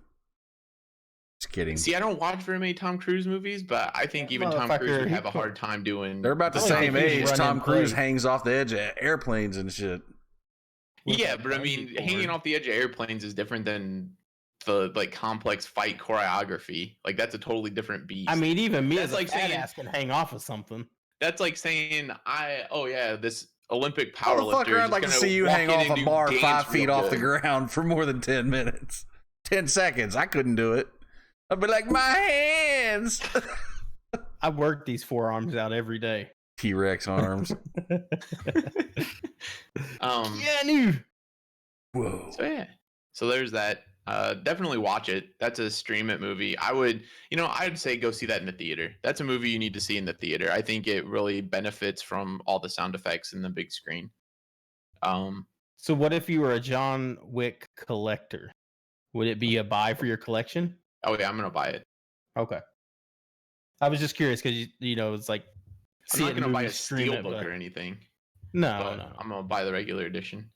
Just kidding. See, I don't watch very many Tom Cruise movies, but I think That even Tom Cruise motherfucker, would he have a put- hard time doing. They're about the I don't same think he's age. running Tom Cruise plays. hangs off the edge of airplanes and shit. Yeah, With but I a mean, bungee hanging cord. off the edge of airplanes is different than the like complex fight choreography. Like that's a totally different beast. I mean, even me That's as a like fat saying- ass can hang off of something. that's like saying this Olympic powerlifter. Motherfucker, is I'd like to gonna see you walk hang in off and a do bar dance 5 feet real off the good. ground for more than 10 minutes. 10 seconds. I couldn't do it. I'd be like, my hands. I work these forearms out every day. T-Rex arms. Keanu. Whoa. So yeah, so there's that. Definitely watch it. That's a stream it movie. I'd say go see that in the theater. That's a movie you need to see in the theater. I think it really benefits from all the sound effects in the big screen. So, what if you were a John Wick collector? Would it be a buy for your collection? Oh yeah, I'm gonna buy it. Okay. I was just curious because it's like I'm see not it in gonna buy a movies, stream it, steelbook but or anything, no, but no. I'm gonna buy the regular edition.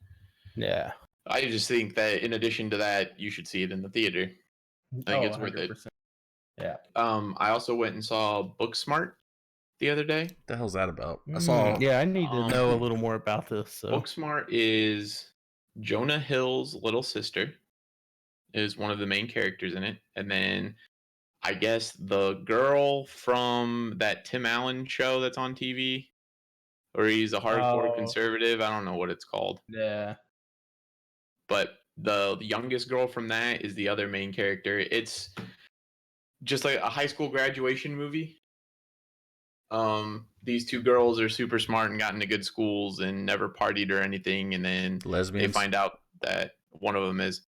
Yeah. I just think that in addition to that, you should see it in the theater. I think it's worth it. 100%. Yeah. I also went and saw Booksmart the other day. What the hell's that about? I saw. Yeah, I need to know a little more about this. So, Booksmart is Jonah Hill's little sister, is one of the main characters in it, and then I guess the girl from that Tim Allen show that's on TV, where he's a hardcore conservative. I don't know what it's called, yeah. but the youngest girl from that is the other main character. It's just like a high school graduation movie. These two girls are super smart and got into good schools and never partied or anything, and then Lesbians. they find out that one of them is.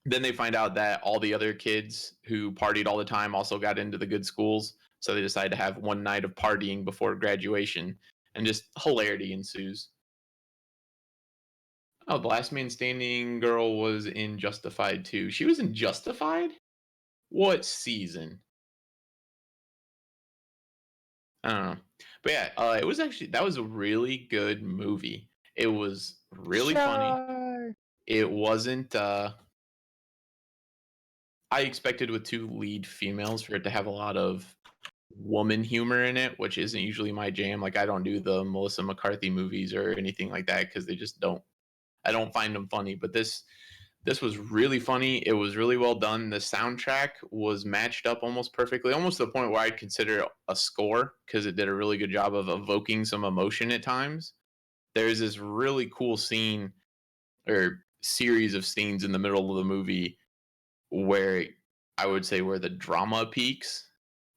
Then they find out that all the other kids who partied all the time also got into the good schools, so they decide to have one night of partying before graduation, and just hilarity ensues. Oh, the last man standing girl was in Justified too. She was in Justified? What season? I don't know. But yeah, that was a really good movie. It was really funny. It wasn't I expected with two lead females for it to have a lot of woman humor in it, which isn't usually my jam. Like I don't do the Melissa McCarthy movies or anything like that because they just don't. I don't find them funny. But this was really funny. It was really well done. The soundtrack was matched up almost perfectly, almost to the point where I'd consider it a score because it did a really good job of evoking some emotion at times. There's this really cool scene or series of scenes in the middle of the movie where I would say where the drama peaks.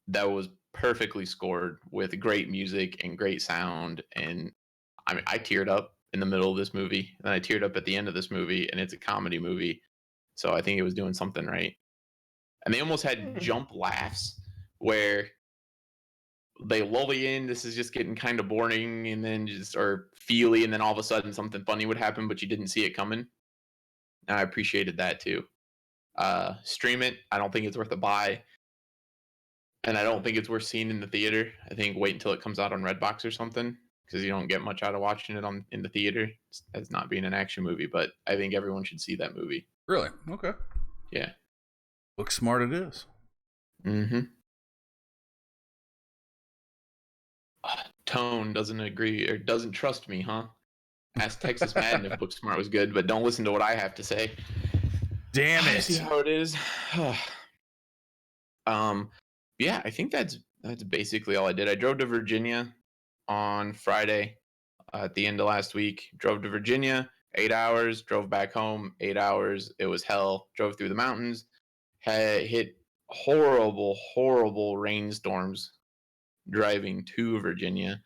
That was perfectly scored with great music and great sound. And I mean, I teared up in the middle of this movie, and I teared up at the end of this movie, and it's a comedy movie. So I think it was doing something right. And they almost had jump laughs where they lull you in, this is just getting kind of boring, and then or feely, and then all of a sudden something funny would happen, but you didn't see it coming. And I appreciated that too. Stream it. I don't think it's worth a buy. And I don't think it's worth seeing in the theater. I think wait until it comes out on Redbox or something, because you don't get much out of watching it in the theater as not being an action movie. But I think everyone should see that movie. Really? Okay. Yeah. Booksmart it is. Mm-hmm. Tone doesn't agree or doesn't trust me, huh? Ask Texas Madden if Booksmart was good, but don't listen to what I have to say. Damn I it. see how it is. Yeah, I think that's basically all I did. I drove to Virginia on Friday at the end of last week. Drove to Virginia, 8 hours, drove back home, 8 hours. It was hell. Drove through the mountains, had hit horrible rainstorms driving to Virginia.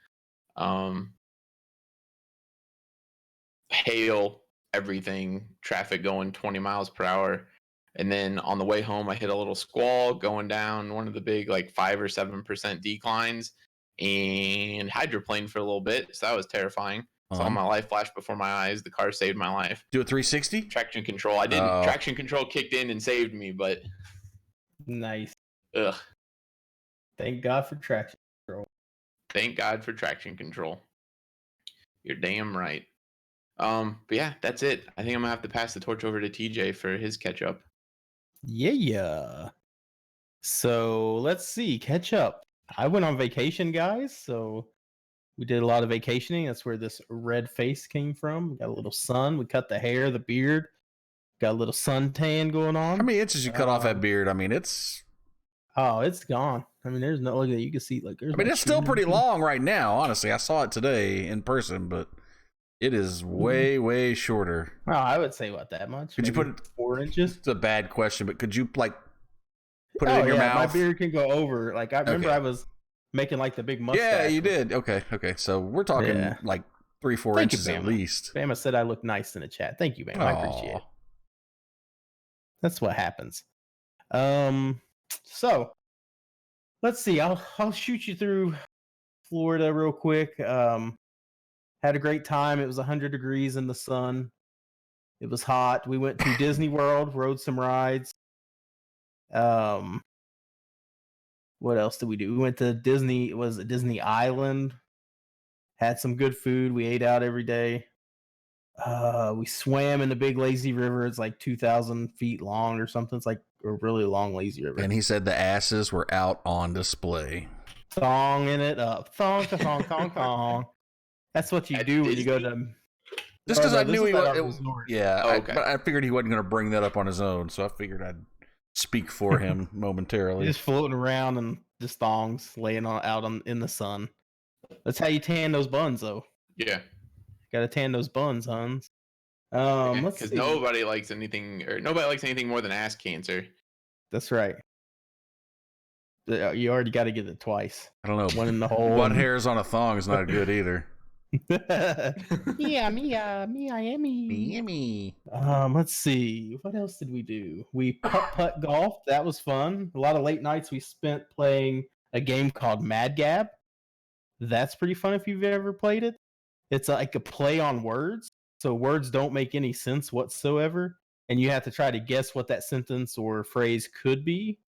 Hail, everything, traffic going 20 miles per hour. And then on the way home, I hit a little squall going down one of the big, like 5 or 7% declines and hydroplaned for a little bit. So that was terrifying. Saw my life flash before my eyes. The car saved my life. Do a 360? Traction control. I didn't. Traction control kicked in and saved me, but. Nice. Ugh. Thank God for traction control. Thank God for traction control. You're damn right. But yeah, that's it. I think I'm gonna have to pass the torch over to TJ for his catch up. Yeah. So let's see. Catch up. I went on vacation, guys. So we did a lot of vacationing. That's where this red face came from. We got a little sun. We cut the hair, the beard. Got a little suntan going on. How many inches you cut off that beard? I mean, it's. Oh, it's gone. I mean, there's no. Look at it. You can see like. I mean, it's still pretty long right now. Honestly, I saw it today in person, but it is way shorter. Oh, I would say what, that much? Could you put it 4 inches? It's a bad question, but could you like put it in your mouth? My beard can go over. Like I remember, I was making like the big mustache. Yeah, you did. Okay. So we're talking like 3-4 inches at least. Bama said I look nice in the chat. Thank you, Bama. I appreciate it. That's what happens. So let's see. I'll shoot you through Florida real quick. Had a great time. It was 100 degrees in the sun. It was hot. We went to Disney World, rode some rides. What else did we do? We went to Disney. Was it Disney Island? Had some good food. We ate out every day. We swam in the big lazy river. It's like 2,000 feet long or something. It's like a really long lazy river. And he said the asses were out on display. Thonging it up. Thong. That's what you do when you go to. Just because I knew he was. Yeah, okay. But I figured he wasn't going to bring that up on his own, so I figured I'd speak for him momentarily. Just floating around and just thongs laying out in the sun. That's how you tan those buns, though. Yeah. Gotta tan those buns, Hans. Because nobody likes anything more than ass cancer. That's right. You already got to get it twice. I don't know. One in the hole. Butt hairs on a thong is not good either. Miami. Let's see. What else did we do? We putt golf. That was fun. A lot of late nights we spent playing a game called Mad Gab. That's pretty fun if you've ever played it. It's like a play on words. So words don't make any sense whatsoever. And you have to try to guess what that sentence or phrase could be.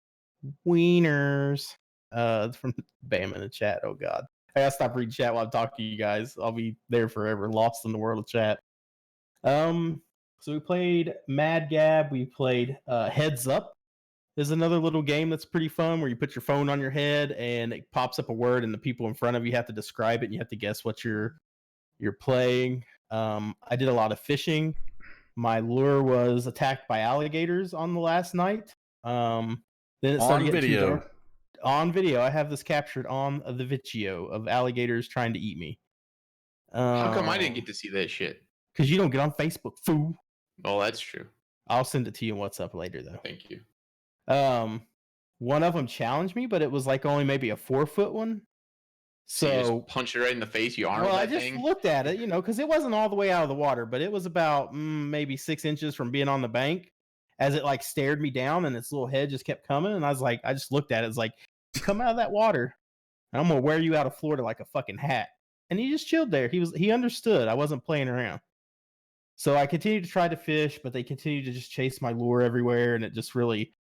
Wieners. From Bam in the chat. Oh, God. I gotta stop reading chat while I'm talking to you guys. I'll be there forever, lost in the world of chat. So we played Mad Gab. We played Heads Up. There's another little game that's pretty fun where you put your phone on your head and it pops up a word and the people in front of you have to describe it and you have to guess what you're playing. I did a lot of fishing. My lure was attacked by alligators on the last night. Then it started getting too dark. On video, I have this captured on the video of alligators trying to eat me. How come I didn't get to see that shit? Because you don't get on Facebook, fool. Oh, that's true. I'll send it to you in WhatsApp later, though. Thank you. One of them challenged me, but it was like only maybe a 4-foot one. So you just punch it right in the face. You arm that I just looked at it, because it wasn't all the way out of the water, but it was about maybe 6 inches from being on the bank. As it like stared me down, and its little head just kept coming, and I was like, I just looked at it. It's like, come out of that water, and I'm gonna wear you out of Florida like a fucking hat. And he just chilled there. He understood I wasn't playing around. So I continued to try to fish, but they continued to just chase my lure everywhere, and it just really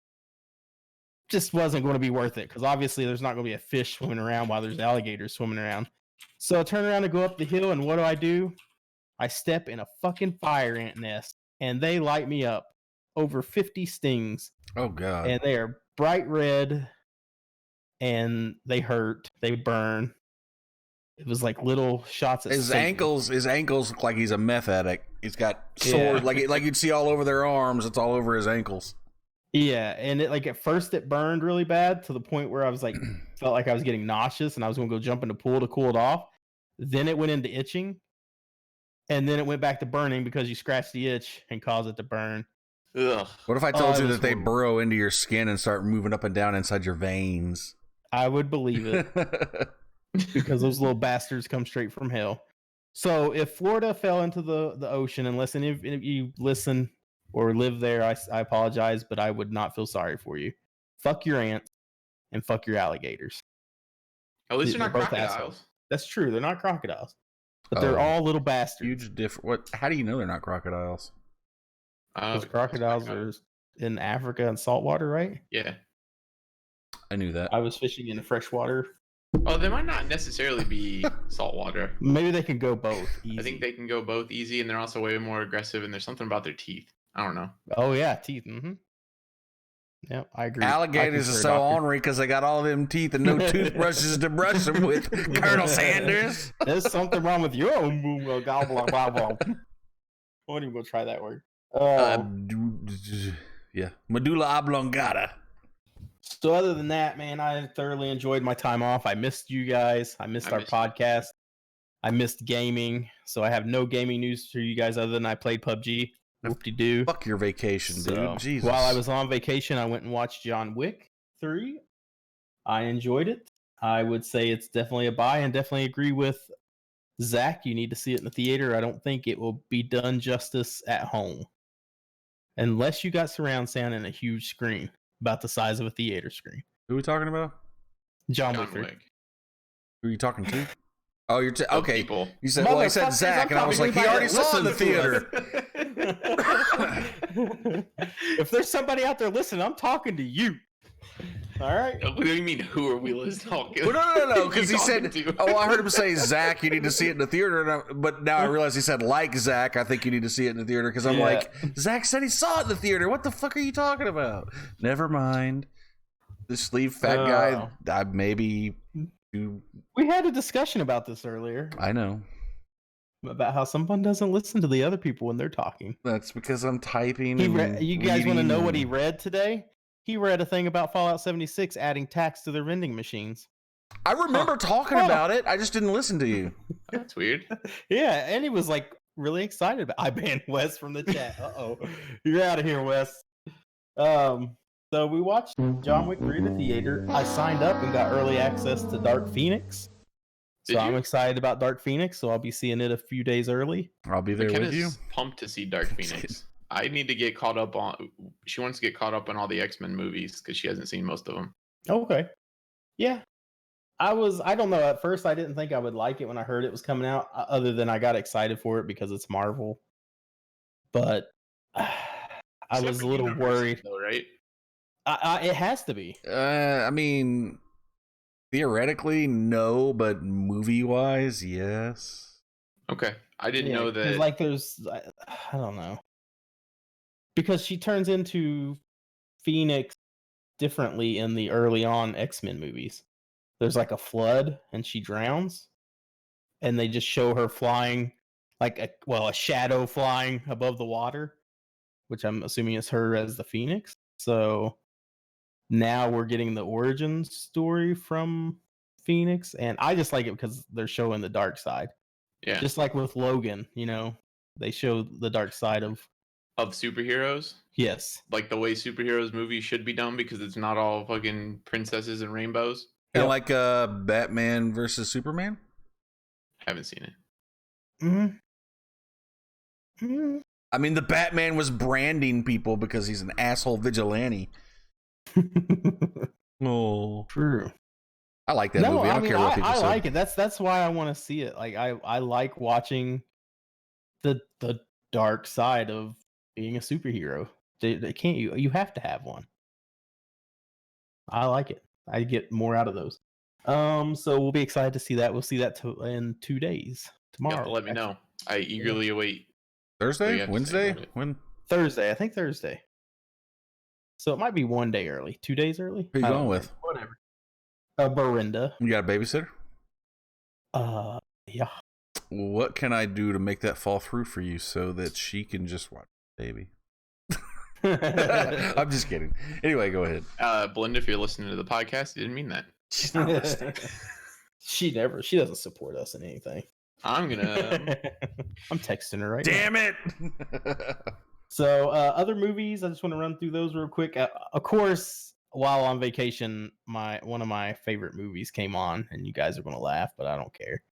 just wasn't going to be worth it, because obviously there's not going to be a fish swimming around while there's alligators swimming around. So I turn around to go up the hill, and what do? I step in a fucking fire ant nest, and they light me up. Over 50 stings. Oh, God. And they are bright red, and they hurt. They burn. It was like little shots at his ankles look like he's a meth addict. He's got sword like you'd see all over their arms. It's all over his ankles. Yeah, and it like at first it burned really bad to the point where I was like felt like I was getting nauseous and I was going to go jump in the pool to cool it off. Then it went into itching. and then it went back to burning because you scratched the itch and caused it to burn. Ugh. What if I told it you was that they horrible. burrow into your skin and start moving up and down inside your veins? I would believe it because those little bastards come straight from hell. So if Florida fell into the ocean, unless any of you listen or live there, I apologize, but I would not feel sorry for you. Fuck your ants and fuck your alligators. At least they're not both crocodiles. assholes. That's true. They're not crocodiles, but they're all little bastards. Huge difference. What? How do you know they're not crocodiles? Because crocodiles are in Africa and saltwater, right? Yeah. I knew that. I was fishing in freshwater. Oh, they might not necessarily be saltwater. Maybe they can go both. Easy. I think they can go both easy, and they're also way more aggressive. And there's something about their teeth. I don't know. Oh yeah, teeth. Yep, I agree. Alligators are so ornery because they got all them teeth and no toothbrushes to brush them with. Colonel Sanders. There's something wrong with your gobble gobble. I won't even go try that word. Yeah, medulla oblongata. So other than that, man, I thoroughly enjoyed my time off. I missed you guys. I missed our podcast. I missed gaming. So I have no gaming news for you guys other than I played PUBG. Whoop-de-doo. Fuck your vacation, dude. Jesus. While I was on vacation, I went and watched John Wick 3. I enjoyed it. I would say it's definitely a buy, and definitely agree with Zach. You need to see it in the theater. I don't think it will be done justice at home. Unless you got surround sound and a huge screen about the size of a theater screen. Who are we talking about? John Wick 3. Who are you talking to? Oh, you're okay. People. You said, well, I said Zach, and I was like, he already saw it in the theater. If there's somebody out there listening, I'm talking to you. All right. What do you mean? Who are we listening to? Well, no, because he said, "Oh, I heard him say Zach. You need to see it in the theater." But now I realize he said like Zach. I think you need to see it in the theater because I'm like, Zach said he saw it in the theater. What the fuck are you talking about? Never mind. Just leave fat guy. Maybe. We had a discussion about this earlier. I know. About how someone doesn't listen to the other people when they're talking. That's because I'm typing. You guys want to know what he read today? He read a thing about Fallout 76 adding tax to their vending machines. I remember talking about it. I just didn't listen to you. That's weird. Yeah, and he was like really excited about. I banned Wes from the chat. You're out of here, Wes. So we watched John Wick 3 in the theater. I signed up and got early access to Dark Phoenix. So I'm excited about Dark Phoenix. So I'll be seeing it a few days early. I'll be there with you. Pumped to see Dark Phoenix. I need to get caught up on. She wants to get caught up on all the X-Men movies because she hasn't seen most of them. Okay. Yeah. I don't know. At first, I didn't think I would like it when I heard it was coming out, other than I got excited for it because it's Marvel. But I was a little worried. Though, right? It has to be. I mean, theoretically, no, but movie-wise, yes. Okay. I didn't know that. Like, there's, I don't know. Because she turns into Phoenix differently in the early on X-Men movies. There's like a flood and she drowns. And they just show her flying, like a shadow flying above the water, which I'm assuming is her as the Phoenix. So now we're getting the origin story from Phoenix. And I just like it because they're showing the dark side. Yeah. Just like with Logan, they show the dark side of superheroes. Yes. Like the way superheroes movies should be done because it's not all fucking princesses and rainbows. Kind of like Batman versus Superman? Haven't seen it. Mm-hmm. I mean, the Batman was branding people because he's an asshole vigilante. Oh, true. I like that movie. I don't care what people say. I like it. That's why I want to see it. Like I like watching the dark side of being a superhero. They can't. You have to have one. I like it. I get more out of those. So we'll be excited to see that. We'll see that in 2 days. Tomorrow. You have to let me know. I eagerly await. Thursday? Wednesday? When? Thursday. I think Thursday. So it might be 1 day early. 2 days early? Who are you going with? Whatever. Barinda. You got a babysitter? Yeah. What can I do to make that fall through for you so that she can just watch baby? I'm just kidding. Anyway, go ahead. Belinda, if you're listening to the podcast, you didn't mean that. She's not listening. She doesn't support us in anything. I'm gonna. I'm texting her right Damn it! So, other movies, I just want to run through those real quick. Of course, while on vacation, one of my favorite movies came on, and you guys are going to laugh, but I don't care.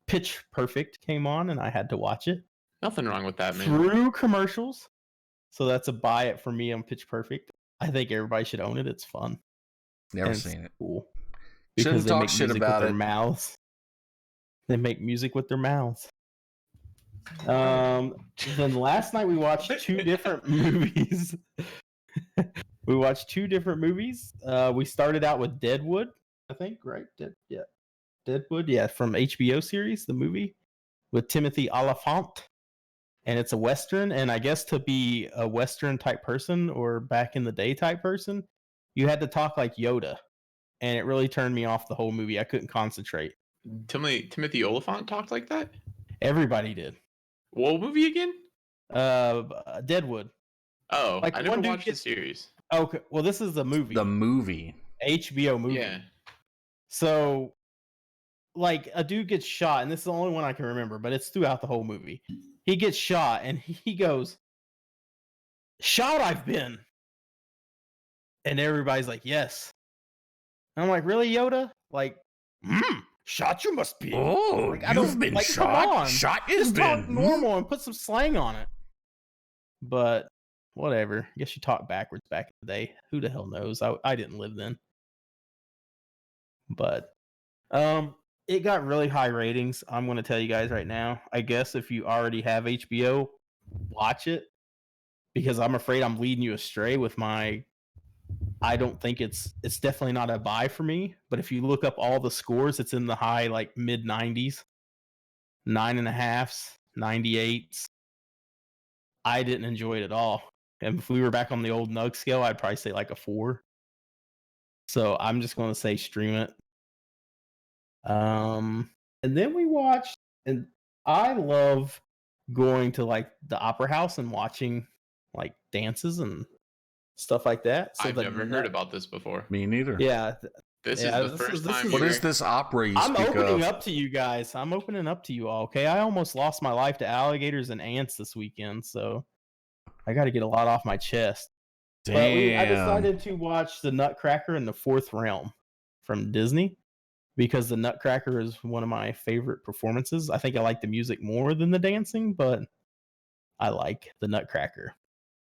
Pitch Perfect came on, and I had to watch it. Nothing wrong with that, man. Through commercials. So that's a buy it for me on Pitch Perfect. I think everybody should own it. It's fun. Never seen it. Cool. Shouldn't Because they talk make shit music about with their it. mouths. They make music with their mouths. Then last night we watched two different movies. We watched two different movies. We started out with Deadwood, I think, right? Deadwood, yeah, from HBO series, the movie with Timothy Olyphant, and it's a Western. And I guess to be a Western type person or back in the day type person, you had to talk like Yoda, and it really turned me off the whole movie. I couldn't concentrate. Timothy Oliphant talked like that? Everybody did. What movie again? Deadwood. Oh, Like, I never one dude watched the series. Okay, well, this is the movie. The movie. HBO movie. Yeah. So, like, a dude gets shot, and this is the only one I can remember, but it's throughout the whole movie. He gets shot, and he goes, "Shot I've been." And everybody's like, "Yes." And I'm like, "Really, Yoda? Like, shot you must be." Oh, Like, I you've don't- been like, come shot. on. Shot has Just talk been normal and put some slang on it. But whatever. I guess you talk backwards back in the day. Who the hell knows? I didn't live then. But it got really high ratings. I'm going to tell you guys right now. I guess if you already have HBO, watch it, because I'm afraid I'm leading you astray with my. I don't think it's definitely not a buy for me. But if you look up all the scores, it's in the high, like, mid 90s, 9.5s, 98s. I didn't enjoy it at all. And if we were back on the old Nug scale, I'd probably say like a 4. So I'm just going to say stream it. And then we watched, and I love going to, like, the opera house and watching, like, dances and stuff like that. So I've never heard about this before. Me neither. Yeah. This Yeah, is the first time. What is this opera you I'm speak opening of? up to you guys. I'm opening up to you all. Okay, I almost lost my life to alligators and ants this weekend, so I got to get a lot off my chest. Damn. But I decided to watch The Nutcracker in the Fourth Realm from Disney, because the Nutcracker is one of my favorite performances. I think I like the music more than the dancing, but I like the Nutcracker.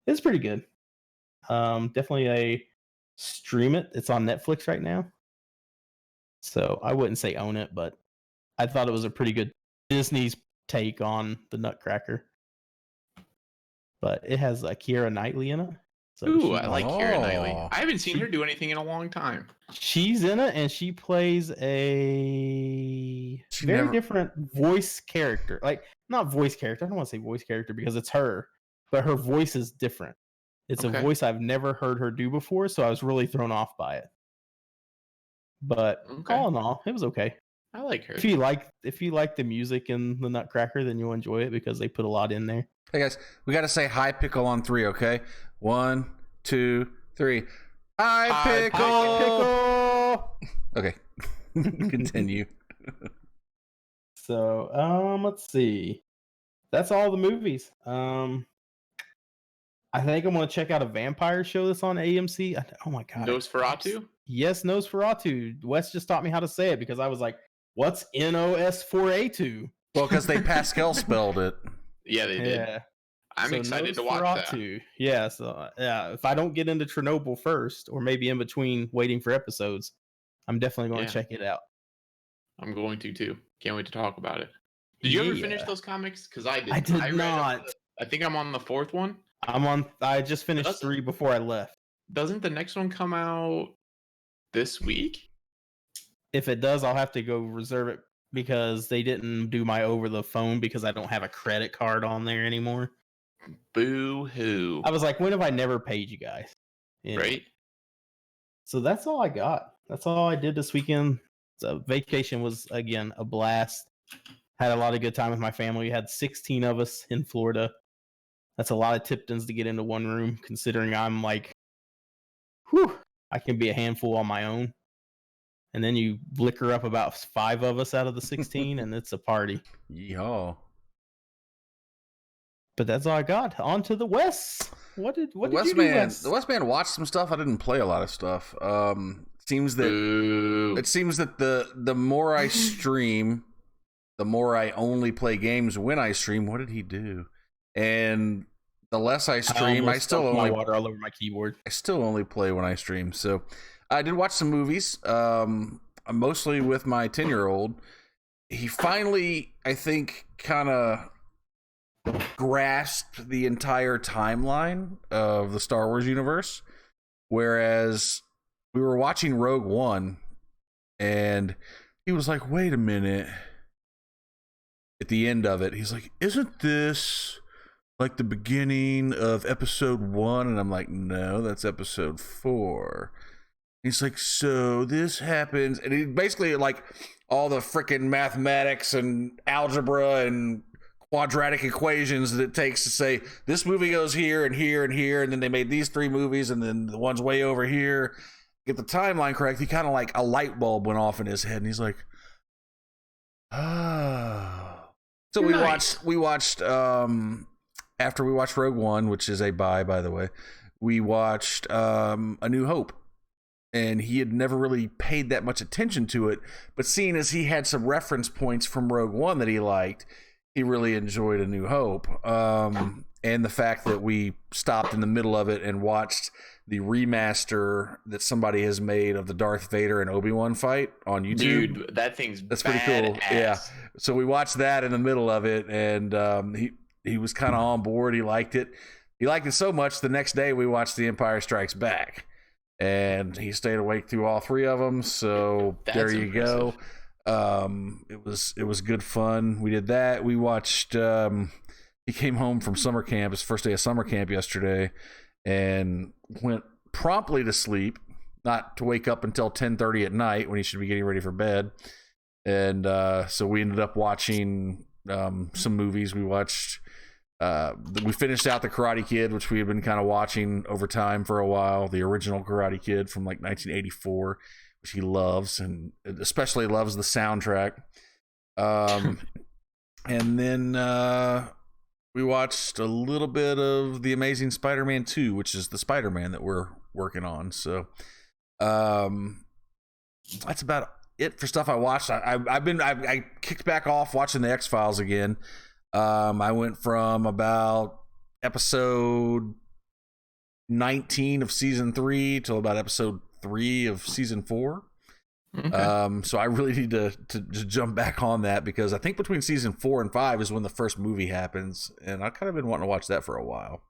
It's pretty good. Definitely a stream it. It's on Netflix right now. So I wouldn't say own it, but I thought it was a pretty good Disney's take on the Nutcracker. But it has Keira Knightley in it. So Ooh, I like Keira Knightley. Oh. I haven't seen her do anything in a long time. She's in it, and she plays a different voice character. Like, not voice character. I don't want to say voice character because it's her, but her voice is different. It's a voice I've never heard her do before, so I was really thrown off by it. But all in all, it was okay. I like her. If you like the music in the Nutcracker, then you'll enjoy it because they put a lot in there. Hey guys, we got to say hi pickle on 3, okay? 1, 2, 3. Hi pickle. Okay, continue. So let's see. That's all the movies. I think I'm gonna check out a vampire show that's on AMC. Oh my god, Nosferatu? Yes, Nosferatu. Wes just taught me how to say it because I was like, "What's NOS4A2?" Well, because they Pascal spelled it. Yeah, they did. Yeah. I'm excited to watch that. Yeah, so if I don't get into Chernobyl first, or maybe in between waiting for episodes, I'm definitely going to check it out. I'm going to too. Can't wait to talk about it. Did you ever finish those comics? Because I did. I did not. I think I'm on the 4th one. I just finished 3 before I left. Doesn't the next one come out this week? If it does, I'll have to go reserve it because they didn't do my over the phone because I don't have a credit card on there anymore. Boo hoo. I was like, when have I never paid you guys? Right. So that's all I got. That's all I did this weekend. So vacation was, again, a blast. Had a lot of good time with my family. We had 16 of us in Florida. That's a lot of Tiptons to get into one room, considering I'm like, I can be a handful on my own. and then you liquor up about 5 of us out of the 16, and it's a party. Yeehaw. But that's all I got. On to the West. What did you do, Wes? The West Man watched some stuff. I didn't play a lot of stuff. Seems that the more I stream, the more I only play games when I stream. What did he do? And the less I stream, I still only water all over my keyboard. I still only play when I stream. So I did watch some movies. Mostly with my 10-year-old. He finally, I think, kind of grasped the entire timeline of the Star Wars universe, whereas we were watching Rogue One and he was like, wait a minute. At the end of it, he's like, isn't this like the beginning of episode 1? And I'm like, no, that's episode 4. He's like, so this happens, and he basically like all the freaking mathematics and algebra and quadratic equations that it takes to say this movie goes here and here and here, and then they made these 3 movies, and then the one's way over here. Get the timeline correct. He kind of like a light bulb went off in his head, and he's like, oh. So we watched after we watched Rogue One, which is a by the way, we watched A New Hope. And he had never really paid that much attention to it, but seeing as he had some reference points from Rogue One that he liked, he really enjoyed A New Hope. And the fact that we stopped in the middle of it and watched the remaster that somebody has made of the Darth Vader and Obi-Wan fight on YouTube. Dude, that thing's that's pretty cool. Yeah. So we watched that in the middle of it, and he was kind of on board. He liked it. He liked it so much. The next day we watched The Empire Strikes Back. And he stayed awake through all 3 of them. So there you go. It was good fun. We did that. We watched. He came home from summer camp. His first day of summer camp yesterday, and went promptly to sleep. Not to wake up until 10:30 at night when he should be getting ready for bed. And so we ended up watching some movies. We watched. We finished out the Karate Kid, which we had been kind of watching over time for a while. The original Karate Kid from like 1984, which he loves, and especially loves the soundtrack. And then we watched a little bit of The Amazing Spider-Man 2, which is the Spider-Man that we're working on. So that's about it for stuff I watched. I kicked back off watching the X-Files again. I went from about episode 19 of season 3 till about episode 3 of season 4. Okay. So I really need to jump back on that, because I think between season 4 and 5 is when the first movie happens, and I've kind of been wanting to watch that for a while.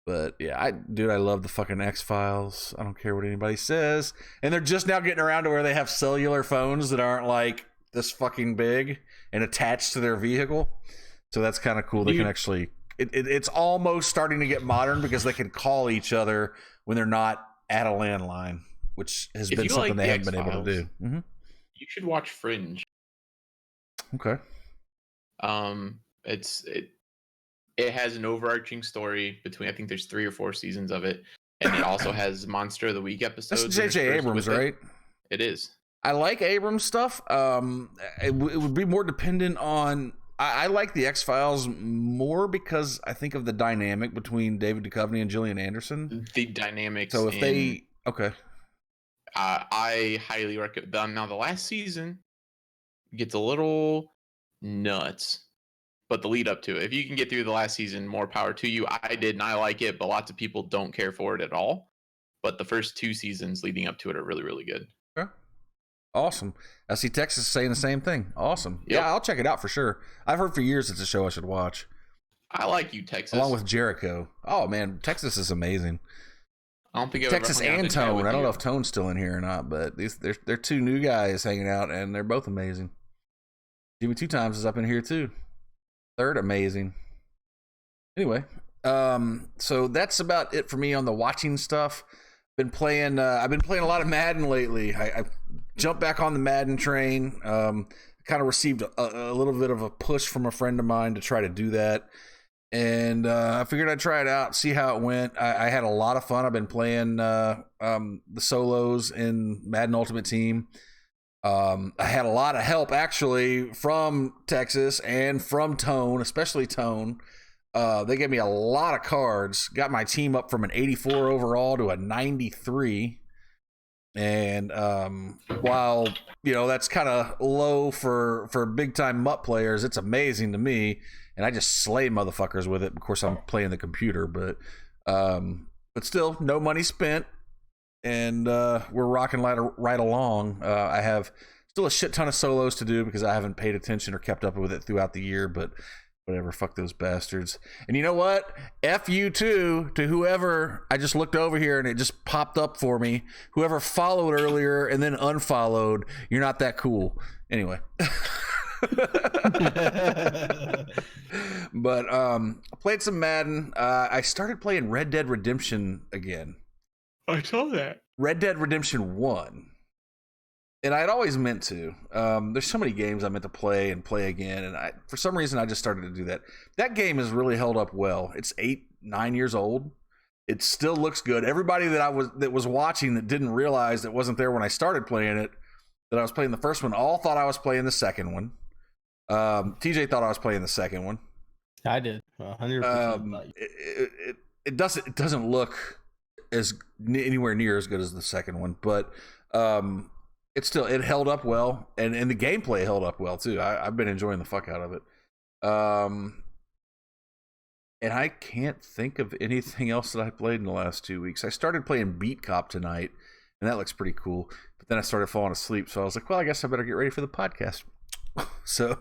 But yeah, I love the fucking X-Files. I don't care what anybody says. And they're just now getting around to where they have cellular phones that aren't like this fucking big and attached to their vehicle. So that's kind of cool. They can actually, it's almost starting to get modern, because they can call each other when they're not at a landline, which has been something they haven't been able to do. Mm-hmm. You should watch Fringe. Okay. It has an overarching story between, I think there's 3 or 4 seasons of it, and it also has Monster of the Week episodes. That's J.J. Abrams, right? It is. I like Abrams stuff. It would be more dependent on. I like the X-Files more because I think of the dynamic between David Duchovny and Gillian Anderson. The dynamics. So if they okay, I highly recommend. Now the last season gets a little nuts, but the lead up to it, if you can get through the last season, more power to you. I did, and I like it, but lots of people don't care for it at all. But the first 2 seasons leading up to it are really, really good. Okay. Awesome. I see Texas saying the same thing. Awesome. Yep. Yeah, I'll check it out for sure. I've heard for years it's a show I should watch. I like you, Texas. Along with Jericho. Oh man, Texas is amazing. I don't think Texas and Tone. I don't know if Tone's still in here or not, but they're 2 new guys hanging out, and they're both amazing. Jimmy 2 Times is up in here too. 3rd, amazing. Anyway, so that's about it for me on the watching stuff. I've been playing a lot of Madden lately. I jumped back on the Madden train. Kind of received a little bit of a push from a friend of mine to try to do that, and I figured I'd try it out, see how it went. I had a lot of fun. I've been playing the solos in Madden Ultimate Team. I had a lot of help actually from Texas and from Tone, especially Tone. They gave me a lot of cards, got my team up from an 84 overall to a 93. And while, you know, that's kind of low for big time MUT players, it's amazing to me. And I just slay motherfuckers with it. Of course, I'm playing the computer, but still, no money spent. And we're rocking right along. I have still a shit ton of solos to do because I haven't paid attention or kept up with it throughout the year, but whatever, fuck those bastards. And you know what? F you too to whoever, I just looked over here and it just popped up for me. Whoever followed earlier and then unfollowed, you're not that cool. Anyway. But I played some Madden. I started playing Red Dead Redemption again. I saw that. Red Dead Redemption 1. And I'd always meant to. There's so many games I meant to play again, and for some reason I just started to do that. That game has really held up well. It's 8-9 years old. It still looks good. Everybody that was watching that didn't realize that wasn't there when I started playing it, that I was playing the first one, all thought I was playing the second one. TJ thought I was playing the second one. I did 100%. It doesn't look as anywhere near as good as the second one, but it held up well, and the gameplay held up well too. I've been enjoying the fuck out of it. And I can't think of anything else that I played in the last 2 weeks. I started playing Beat Cop tonight, and that looks pretty cool. But then I started falling asleep, so I was like, well, I guess I better get ready for the podcast. So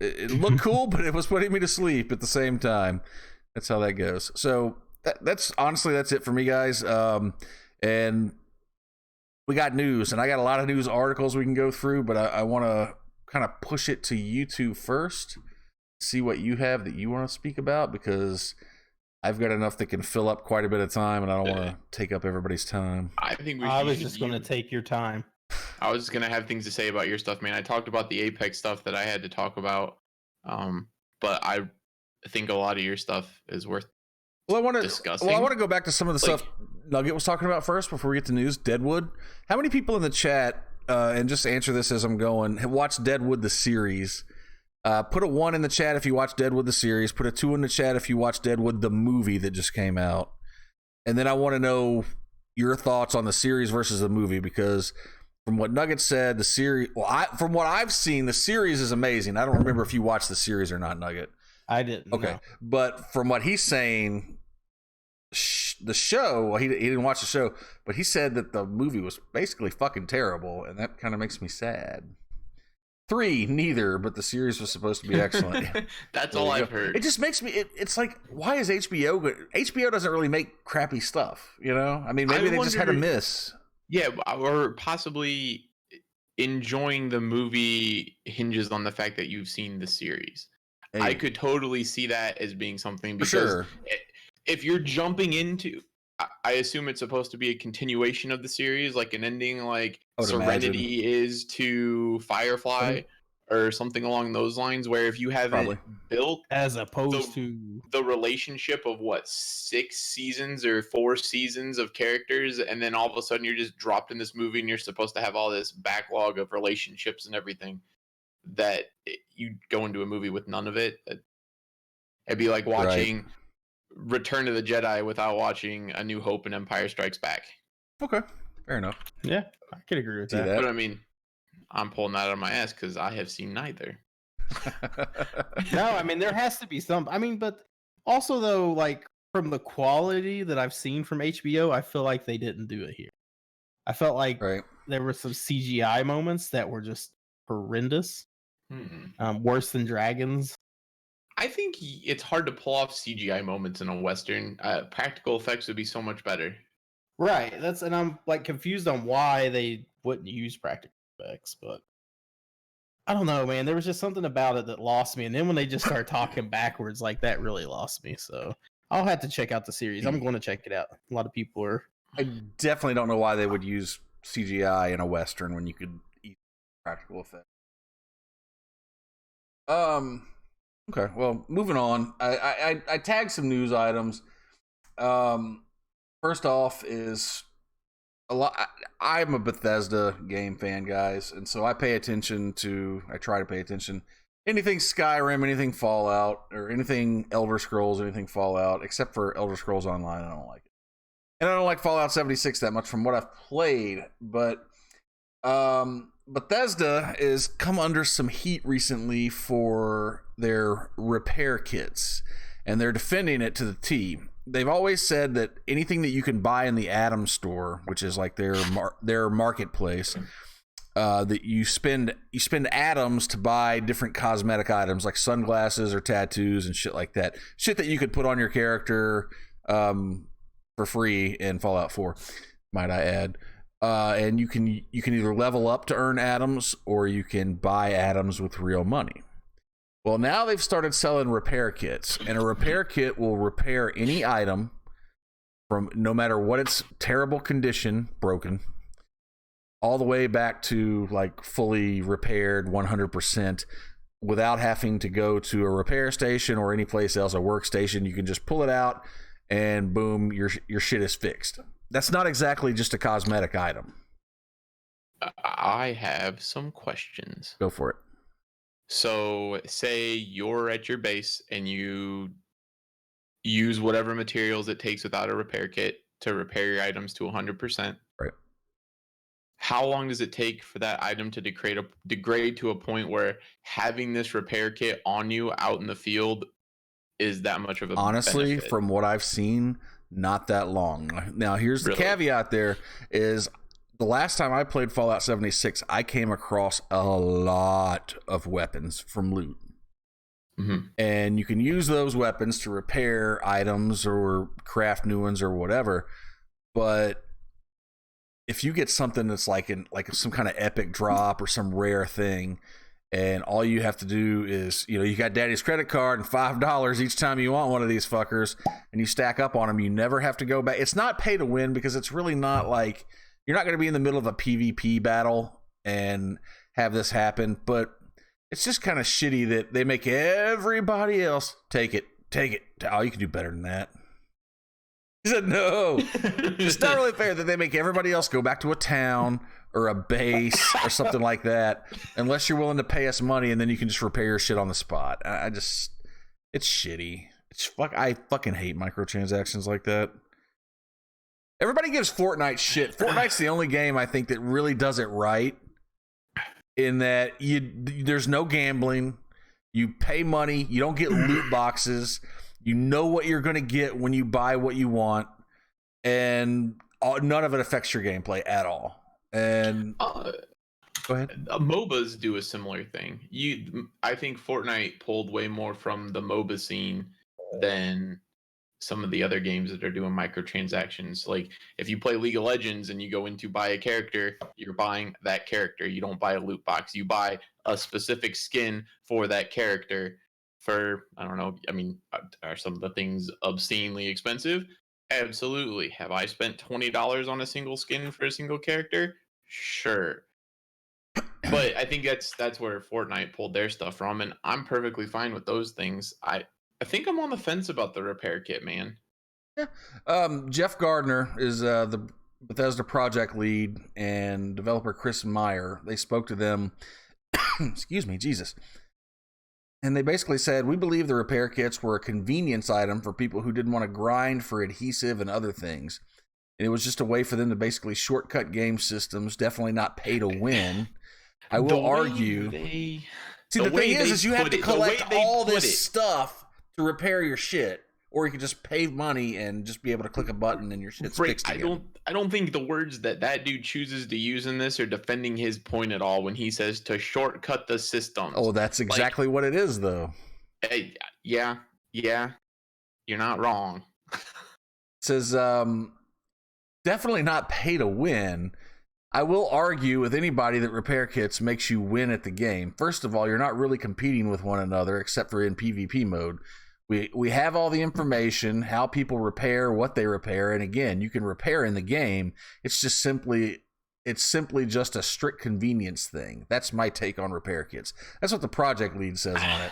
it looked cool, but it was putting me to sleep at the same time. That's how that goes. So that's honestly, that's it for me, guys. And we got news, and I got a lot of news articles we can go through, but I want to kind of push it to you two first, see what you have that you want to speak about, because I've got enough that can fill up quite a bit of time, and I don't want to take up everybody's time. I was just going to take your time. I was just going to have things to say about your stuff, man. I talked about the Apex stuff that I had to talk about, but I think a lot of your stuff is worth discussing. Well, I want to go back to some of the stuff Nugget was talking about first before we get to news. Deadwood. How many people in the chat, and just answer this as I'm going, have watched Deadwood the series? Put a 1 in the chat if you watched Deadwood the series. Put a 2 in the chat if you watched Deadwood the movie that just came out. And then I want to know your thoughts on the series versus the movie, because from what Nugget said, the series, from what I've seen, the series is amazing. I don't remember if you watched the series or not, Nugget. I didn't. Okay. No. But from what he's saying, the show, well, he didn't watch the show, but he said that the movie was basically fucking terrible, and that kind of makes me sad. 3, neither, but the series was supposed to be excellent. That's all I've heard. It just makes me, it's like, why is HBO good? HBO doesn't really make crappy stuff, you know? I mean, maybe they just had a miss. Yeah, or possibly enjoying the movie hinges on the fact that you've seen the series. Hey. I could totally see that as being something, because if you're jumping into, I assume it's supposed to be a continuation of the series, like an ending like Serenity is to Firefly or something along those lines, where if you haven't built as opposed to the relationship of 6 seasons or 4 seasons of characters, and then all of a sudden you're just dropped in this movie and you're supposed to have all this backlog of relationships and everything, that you go into a movie with none of it. It'd be like watching Return of the Jedi without watching A New Hope and Empire Strikes Back. Okay, fair enough. Yeah, I could agree with that. But I mean, I'm pulling that out of my ass because I have seen neither. No, I mean, there has to be some. I mean, but also though, like from the quality that I've seen from HBO, I feel like they didn't do it here. I felt like there were some CGI moments that were just horrendous, worse than Dragons. I think it's hard to pull off CGI moments in a Western. Practical effects would be so much better. Right. And I'm like confused on why they wouldn't use practical effects, but I don't know, man. There was just something about it that lost me. And then when they just start talking backwards, like that really lost me. So I'll have to check out the series. I'm going to check it out. A lot of people are. I definitely don't know why they would use CGI in a Western when you could use practical effects. Okay, well, moving on. I tagged some news items. First off is a lot. I'm a Bethesda game fan, guys, and so I try to pay attention. Anything Skyrim, anything Fallout, or anything Elder Scrolls, anything Fallout, except for Elder Scrolls Online, I don't like it. And I don't like Fallout 76 that much from what I've played, but Bethesda has come under some heat recently for their repair kits, and they're defending it to the T. They've always said that anything that you can buy in the Atom Store, which is like their marketplace, that you spend atoms to buy different cosmetic items like sunglasses or tattoos and shit like that. Shit that you could put on your character for free in Fallout 4, might I add. And you can either level up to earn atoms or you can buy atoms with real money. Well, now they've started selling repair kits, and a repair kit will repair any item from no matter what its terrible condition, broken, all the way back to like fully repaired 100% without having to go to a repair station or any place else, a workstation. You can just pull it out and boom, your shit is fixed. That's not exactly just a cosmetic item. I have some questions. Go for it. So, say you're at your base and you use whatever materials it takes without a repair kit to repair your items to 100%. Right. How long does it take for that item to degrade to a point where having this repair kit on you out in the field is that much of a honestly benefit? From what I've seen, not that long. Now here's the caveat there is the last time I played Fallout 76, I came across a lot of weapons from loot. Mm-hmm. And you can use those weapons to repair items or craft new ones or whatever. But if you get something that's like some kind of epic drop or some rare thing, and all you have to do is, you got daddy's credit card and $5 each time you want one of these fuckers, and you stack up on them, you never have to go back. It's not pay to win because it's really not like, you're not going to be in the middle of a PvP battle and have this happen, but it's just kind of shitty that they make everybody else take it. Oh, you can do better than that. He said, no. It's not really fair that they make everybody else go back to a town or a base or something like that, unless you're willing to pay us money, and then you can just repair your shit on the spot. It's shitty. I fucking hate microtransactions like that. Everybody gives Fortnite shit. Fortnite's the only game I think that really does it right, in that there's no gambling. You pay money. You don't get loot boxes. You know what you're going to get when you buy what you want, and none of it affects your gameplay at all. And go ahead. MOBAs do a similar thing. I think Fortnite pulled way more from the MOBA scene than some of the other games that are doing microtransactions. Like if you play League of Legends and you go in to buy a character, you're buying that character. You don't buy a loot box. You buy a specific skin for that character for, I don't know, I mean, are some of the things obscenely expensive? Absolutely. Have I spent $20 on a single skin for a single character? Sure. But I think that's where Fortnite pulled their stuff from, and I'm perfectly fine with those things. I think I'm on the fence about the repair kit, man. Yeah. Jeff Gardner is the Bethesda project lead, and developer Chris Meyer. They spoke to them. Excuse me, Jesus. And they basically said, we believe the repair kits were a convenience item for people who didn't want to grind for adhesive and other things. And it was just a way for them to basically shortcut game systems, definitely not pay to win. I will argue. The thing is you have to collect all this stuff to repair your shit. Or you can just pay money and just be able to click a button and your shit's fixed again. I don't think the words that dude chooses to use in this are defending his point at all when he says to shortcut the systems. Oh, that's exactly what it is, though. Yeah, you're not wrong. It says, definitely not pay to win. I will argue with anybody that repair kits makes you win at the game. First of all, you're not really competing with one another except for in PvP mode. We have all the information, how people repair, what they repair, and again, you can repair in the game. It's simply just a strict convenience thing. That's my take on repair kits. That's what the project lead says on it.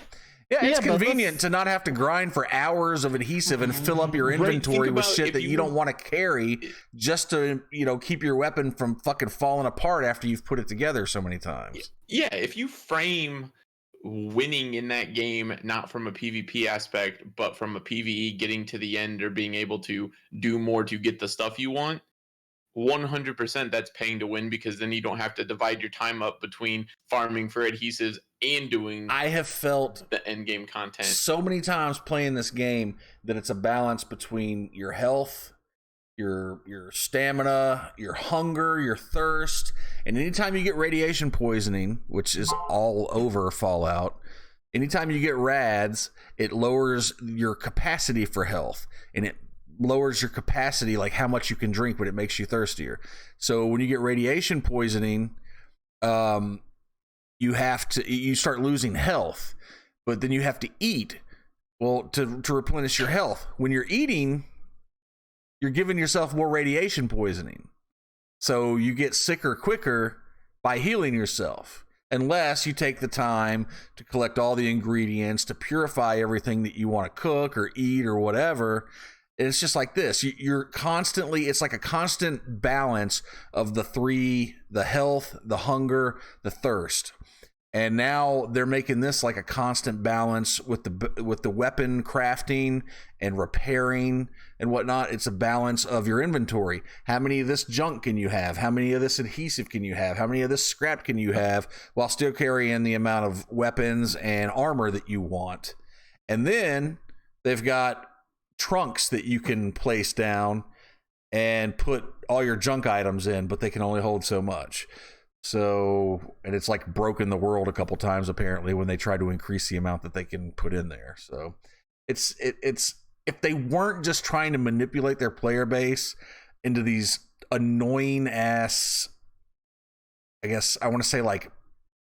Yeah, it's Yeah, but convenient to not have to grind for hours of adhesive and fill up your Right, inventory think with about shit if that you you- don't want to carry just to, keep your weapon from fucking falling apart after you've put it together so many times. Yeah, if you frame winning in that game not from a PvP aspect, but from a PvE, getting to the end or being able to do more to get the stuff you want, 100% that's paying to win, because then you don't have to divide your time up between farming for adhesives and doing I have felt the end game content. so many times playing this game that it's a balance between your health, your stamina, your hunger, your thirst, and anytime you get radiation poisoning, which is all over Fallout, anytime you get rads, it lowers your capacity for health, and it lowers your capacity, like how much you can drink, but it makes you thirstier. So when you get radiation poisoning, you start losing health, but then you have to eat, well, to replenish your health. When you're eating, you're giving yourself more radiation poisoning, so you get sicker quicker by healing yourself, unless you take the time to collect all the ingredients to purify everything that you want to cook or eat or whatever. It's just like this. You're constantly, it's like a constant balance of the three: the health, the hunger, the thirst. And now they're making this like a constant balance with the weapon crafting and repairing and whatnot. It's a balance of your inventory. How many of this junk can you have? How many of this adhesive can you have? How many of this scrap can you have while still carrying the amount of weapons and armor that you want? And then they've got trunks that you can place down and put all your junk items in, but they can only hold so much. So, and it's like broken the world a couple times apparently when they try to increase the amount that they can put in there. So it's if they weren't just trying to manipulate their player base into these annoying ass, I guess I want to say, like,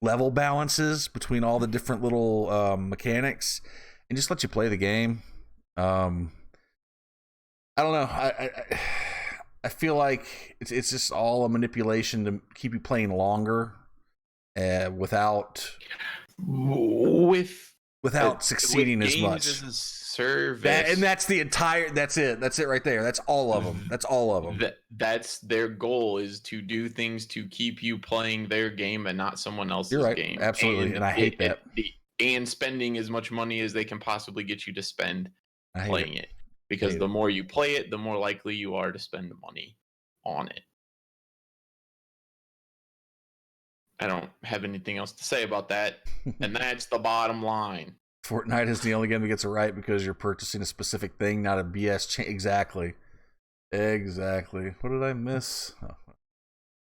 level balances between all the different little mechanics, and just let you play the game. I don't know. I feel like it's just all a manipulation to keep you playing longer, without succeeding as much. As a service, that's it right there. That's all of them. That's all of them. That's their goal, is to do things to keep you playing their game and not someone else's You're right. game. Absolutely, and I hate that. And spending as much money as they can possibly get you to spend playing it. Because the more you play it, the more likely you are to spend money on it. I don't have anything else to say about that. And that's the bottom line. Fortnite is the only game that gets it right because you're purchasing a specific thing, not a BS Exactly. What did I miss?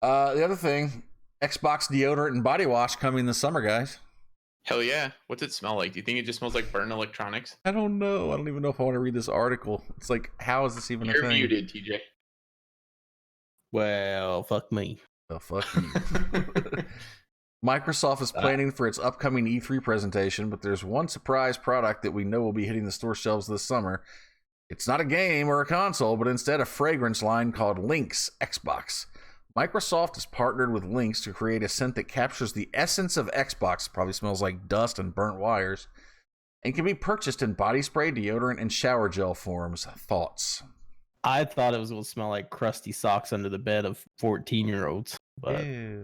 The other thing, Xbox deodorant and body wash coming this summer, guys. Hell yeah. What's it smell like? Do you think it just smells like burnt electronics? I don't know. I don't even know if I want to read this article. It's like, how is this even a thing? You're muted, TJ. Well, fuck me. Oh, fuck you. Microsoft is planning for its upcoming E3 presentation, but there's one surprise product that we know will be hitting the store shelves this summer. It's not a game or a console, but instead a fragrance line called Lynx Xbox. Microsoft has partnered with Lynx to create a scent that captures the essence of Xbox, probably smells like dust and burnt wires, and can be purchased in body spray, deodorant, and shower gel forms. Thoughts? I thought it was going to smell like crusty socks under the bed of 14-year-olds. But Yeah.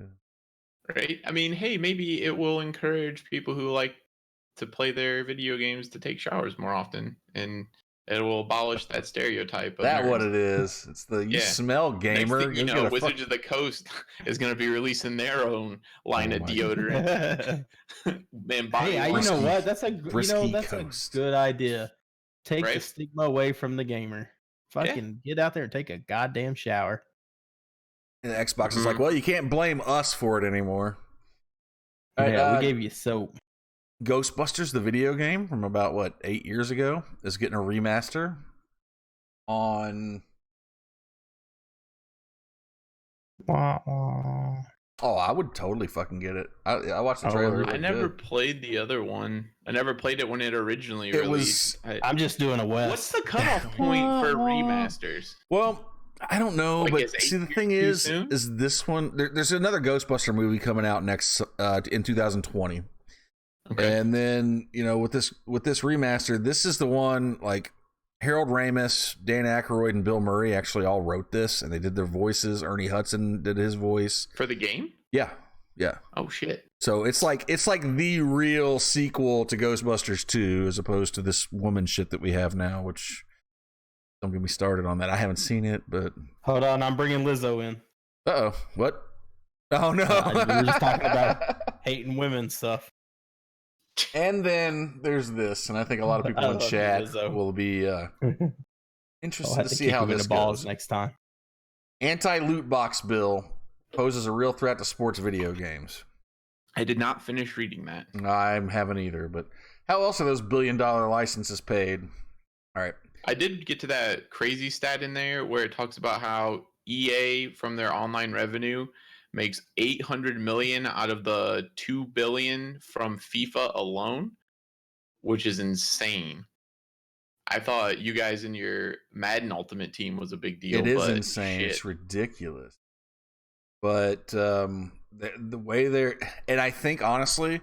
Right? I mean, hey, maybe it will encourage people who like to play their video games to take showers more often, and it will abolish that stereotype of That nerds. what it is. It's the you smell gamer. Next thing you know, Wizards of the Coast is going to be releasing their own line of deodorant. Man, body hey, wash. you know what? That's a Coast. good idea. Take the Right? stigma away from the gamer. Fucking get out there and take a goddamn shower. And Xbox is like, well, you can't blame us for it anymore. Yeah, we gave you soap. Ghostbusters, the video game from about 8 years ago, is getting a remaster on. Oh, I would totally fucking get it. I watched the trailer. I never played the other one. I never played it when it originally released. I'm just doing a West. What's the cutoff point for remasters? Well, I don't know, Like, but is see, the 8 thing years too is this one. There's another Ghostbuster movie coming out next in 2020, Okay. And then, with this remaster, this is the one, like, Harold Ramis, Dan Aykroyd, and Bill Murray actually all wrote this, and they did their voices. Ernie Hudson did his voice. For the game? Yeah. Oh, shit. So it's like the real sequel to Ghostbusters 2, as opposed to this woman shit that we have now, which don't get me started on that. I haven't seen it, but... Hold on, I'm bringing Lizzo in. Uh-oh. What? Oh, no. We were just talking about hating women stuff. And then there's this, and I think a lot of people in chat will be interested to see how this goes. Next time. Anti-loot box bill poses a real threat to sports video games. I did not finish reading that. I haven't either, but how else are those billion-dollar licenses paid? All right. I did get to that crazy stat in there where it talks about how EA from their online revenue makes $800 million out of the $2 billion from FIFA alone, which is insane. I thought you guys in your Madden Ultimate Team was a big deal. It is insane. Shit. It's ridiculous. But the way they're, and I think honestly,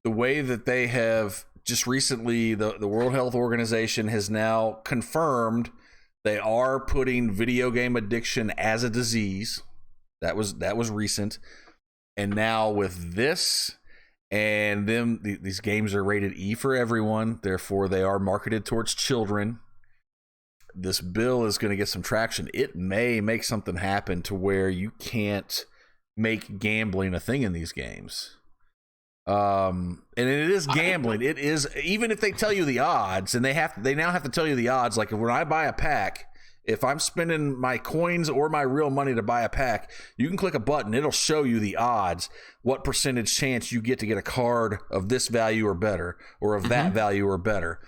the way that they have just recently, the World Health Organization has now confirmed they are putting video game addiction as a disease. That was recent. And now with this and them, these games are rated E for everyone. Therefore, they are marketed towards children. This bill is going to get some traction. It may make something happen to where you can't make gambling a thing in these games. And it is gambling. It is, even if they tell you the odds, and they now have to tell you the odds. Like when I buy a pack, if I'm spending my coins or my real money to buy a pack, you can click a button. It'll show you the odds, what percentage chance you get to get a card of this value or better, or of that value or better.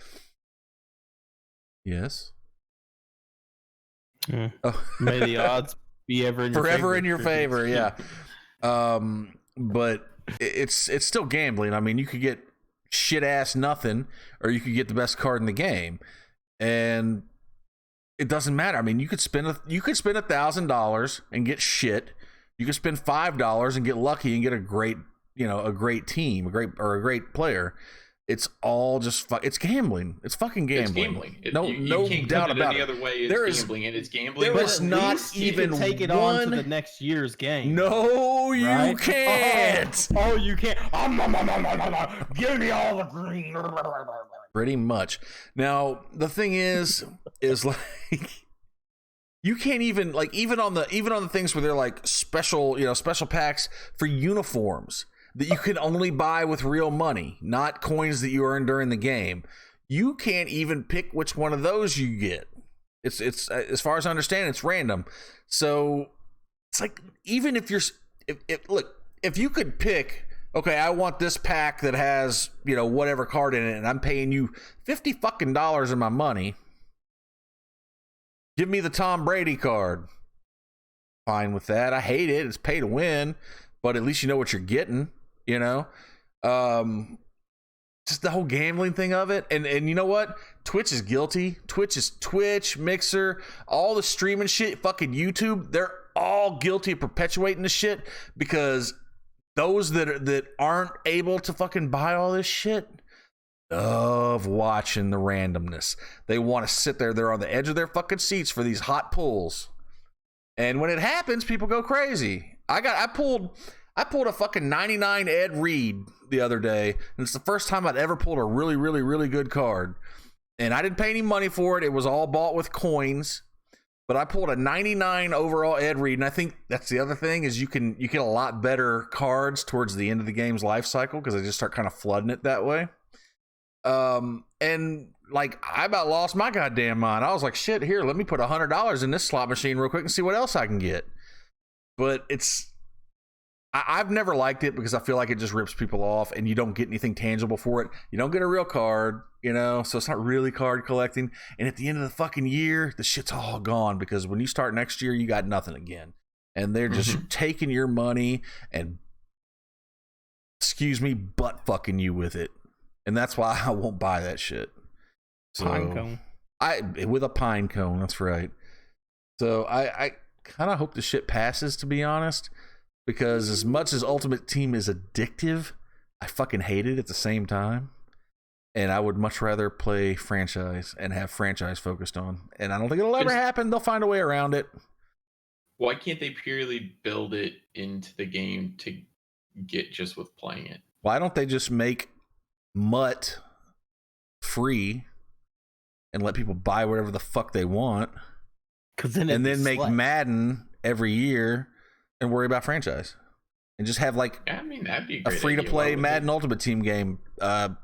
Yes. Oh. May the odds be ever in your forever favor. In your favor. Yeah. But it's still gambling. I mean, you could get shit ass nothing, or you could get the best card in the game, and it doesn't matter. I mean, you could spend $1,000 and get shit. You could spend $5 and get lucky and get a great team, a great player. It's all just it's gambling. It's fucking gambling. It's gambling. No can't doubt about it. Any other way, it's gambling, and it's gambling. There is not even you can take it on to the next year's game. No, you can't. Oh, you can't. Give me all the green. Pretty much. Now the thing is like you can't even like even on the things where they're like special packs for uniforms that you can only buy with real money, not coins that you earn during the game. You can't even pick which one of those you get. It's as far as I understand, it's random. So it's like even if if you could pick, okay, I want this pack that has, whatever card in it, and I'm paying you $50 fucking of my money. Give me the Tom Brady card. Fine with that. I hate it. It's pay to win, but at least you know what you're getting, Just the whole gambling thing of it. And you know what? Twitch is guilty. Twitch, Mixer, all the streaming shit, fucking YouTube, they're all guilty of perpetuating the shit, because those that aren't able to fucking buy all this shit love watching the randomness. They want to sit there. They're on the edge of their fucking seats for these hot pulls. And when it happens, people go crazy. I pulled a fucking 99 Ed Reed the other day, and it's the first time I'd ever pulled a really, really, really good card. And I didn't pay any money for it. It was all bought with coins. But I pulled a 99 overall Ed Reed, and I think that's the other thing is you get a lot better cards towards the end of the game's life cycle, because they just start kind of flooding it that way. And like I about lost my goddamn mind. I was like, shit, here, let me put $100 in this slot machine real quick and see what else I can get. But I've never liked it because I feel like it just rips people off, and you don't get anything tangible for it. You don't get a real card, so it's not really card collecting. And at the end of the fucking year, the shit's all gone, because when you start next year, you got nothing again. And they're just taking your money and, butt fucking you with it. And that's why I won't buy that shit. So, pine cone. With a pine cone, that's right. So I kind of hope the shit passes, to be honest. Because as much as Ultimate Team is addictive, I fucking hate it at the same time. And I would much rather play franchise and have franchise focused on. And I don't think it'll ever happen. They'll find a way around it. Why can't they purely build it into the game to get just with playing it? Why don't they just make Mutt free and let people buy whatever the fuck they want? And then make Madden every year and worry about franchise. And just have like I mean, that'd be a a great free to play idea. Madden Ultimate Team game.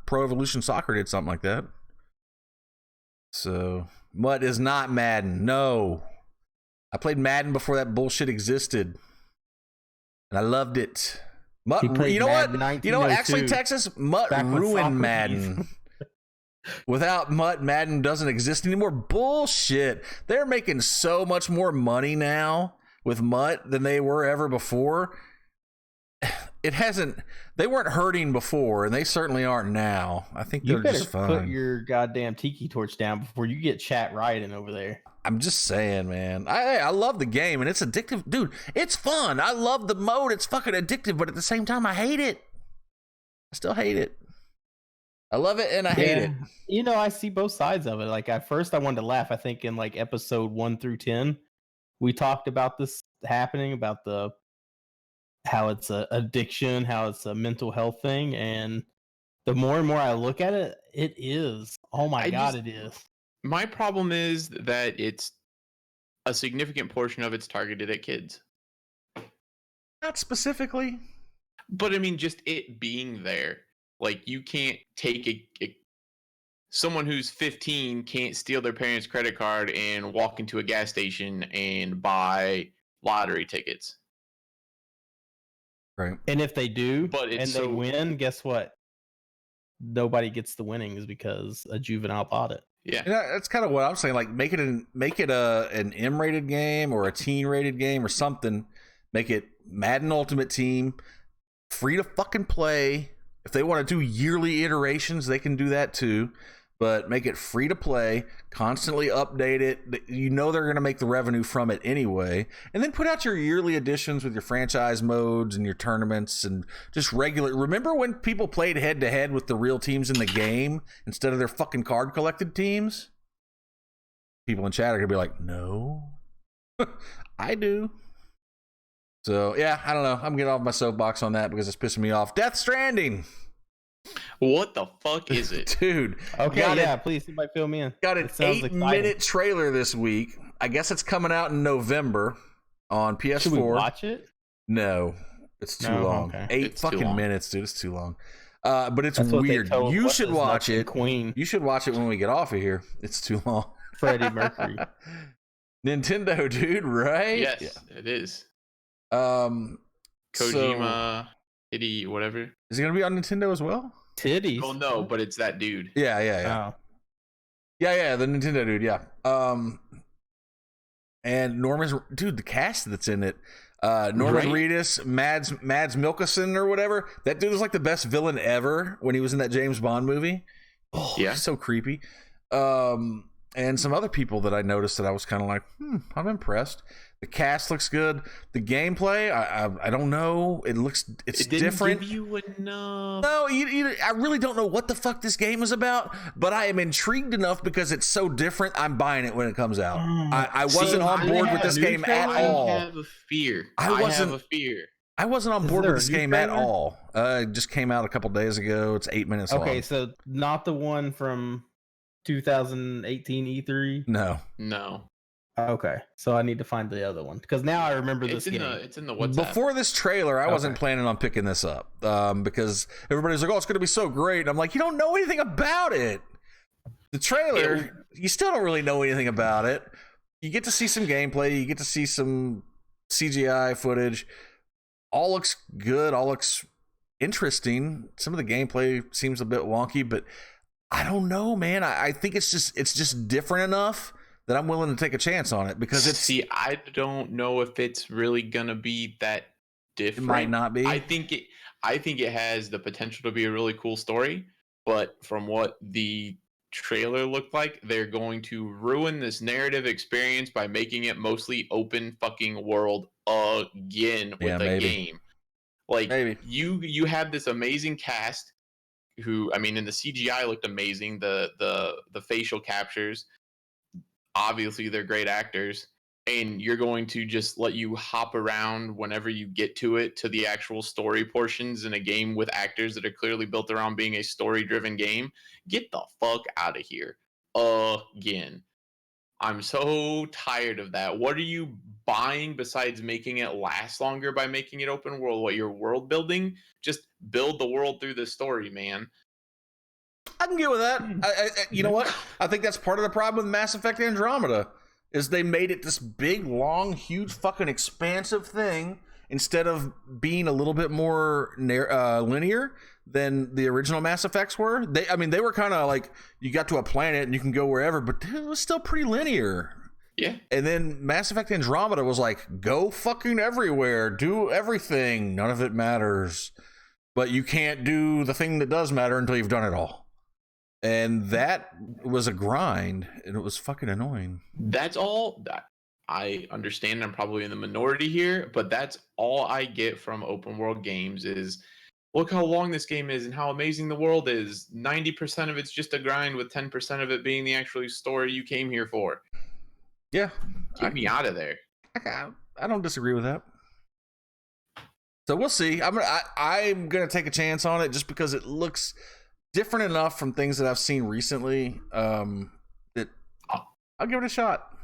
Pro Evolution Soccer did something like that. So Mutt is not Madden. No. I played Madden before that bullshit existed. And I loved it. Mutt, you know what? You know what? Actually, Texas, Mutt ruined Madden. Without Mutt, Madden doesn't exist anymore. Bullshit. They're making so much more money now with Mutt than they were ever before. It hasn't. They weren't hurting before, and they certainly aren't now. I think they're just fine. Put your goddamn tiki torch down before you get chat rioting over there. I'm just saying, man. I love the game, and it's addictive. Dude, it's fun. I love the mode. It's fucking addictive, but at the same time, I hate it. I still hate it. I love it, and I hate it. You know, I see both sides of it. Like, at first, I wanted to laugh. I think in, like, episode 1 through 10, we talked about this happening, about how it's a addiction, how it's a mental health thing, and the more and more I look at it, it is. Oh my God, it is. My problem is that it's a significant portion of it's targeted at kids. Not specifically. But I mean, just it being there. Like, you can't take someone who's 15 can't steal their parents' credit card and walk into a gas station and buy lottery tickets. Right. And if they do, they win, guess what? Nobody gets the winnings because a juvenile bought it. Yeah, that's kind of what I'm saying. Like, make it an M-rated game or a teen-rated game or something. Make it Madden Ultimate Team, free to fucking play. If they want to do yearly iterations, they can do that too. But make it free to play, constantly update it. You know they're going to make the revenue from it anyway. And then put out your yearly editions with your franchise modes and your tournaments and just regular. Remember when people played head-to-head with the real teams in the game instead of their fucking card-collected teams? People in chat are going to be like, no, I do. So, yeah, I don't know. I'm getting off my soapbox on that because it's pissing me off. Death Stranding. What the fuck is it? Dude. Okay, please, somebody fill me in. Got an 8-minute trailer this week. I guess it's coming out in November on PS4. Should we watch it? No, it's too long. Okay. 8 fucking minutes, dude. It's too long. But it's weird. You should watch it. Queen. You should watch it when we get off of here. It's too long. Freddie Mercury. Nintendo, dude, right? Yes, it is. Kojima, Titty, whatever. Is it gonna be on Nintendo as well? Titties. Oh no, but it's that dude. Yeah. Oh. Yeah, the Nintendo dude, yeah. And Norman's dude, the cast that's in it. Norman Reedus, Mads Mikkelsen or whatever. That dude was like the best villain ever when he was in that James Bond movie. Oh, yeah, so creepy. And some other people that I noticed that I was kind of like, I'm impressed. The cast looks good. The gameplay, I don't know. It's different. Give you enough. No, I really don't know what the fuck this game is about, but I am intrigued enough because it's so different. I'm buying it when it comes out. I wasn't on board with this game at all. I have a fear. I wasn't on board with this game at all. It just came out a couple days ago. It's 8 minutes long. Okay, so not the one from 2018 E3? No. Okay, so I need to find the other one because now I remember this game. It's in the WhatsApp. Before this trailer, I wasn't planning on picking this up because everybody's like, "Oh, it's going to be so great." And I'm like, "You don't know anything about it." The trailer, you still don't really know anything about it. You get to see some gameplay, you get to see some CGI footage. All looks good. All looks interesting. Some of the gameplay seems a bit wonky, but I don't know, man. I think it's just different enough that I'm willing to take a chance on it because it's. See, I don't know if it's really gonna be that different. It might not be. I think it has the potential to be a really cool story, but from what the trailer looked like, they're going to ruin this narrative experience by making it mostly open fucking world again with the game. Like Maybe. you had this amazing cast who, I mean, in the CGI looked amazing. The facial captures, obviously they're great actors, and you're going to just let you hop around whenever you get to it to the actual story portions in a game with actors that are clearly built around being a story driven game. Get the fuck out of here again. I'm so tired of that. What are you buying besides making it last longer by making it open world? What, you're world building? Just build the world through the story, man. I can get with that. You know what? I think that's part of the problem with Mass Effect Andromeda is they made it this big, long, huge, fucking expansive thing instead of being a little bit more linear than the original Mass Effects were. They were kind of like you got to a planet and you can go wherever, but it was still pretty linear. Yeah. And then Mass Effect Andromeda was like, go fucking everywhere, do everything, none of it matters, but you can't do the thing that does matter until you've done it all. And that was a grind, and it was fucking annoying. That's all that I understand. I'm probably in the minority here, but that's all I get from open world games is look how long this game is and how amazing the world is. 90% of it's just a grind with 10% of it being the actual story you came here for. Yeah. Get me out of there. I don't disagree with that. So we'll see. I'm gonna take a chance on it just because it looks different enough from things that I've seen recently. That I'll give it a shot.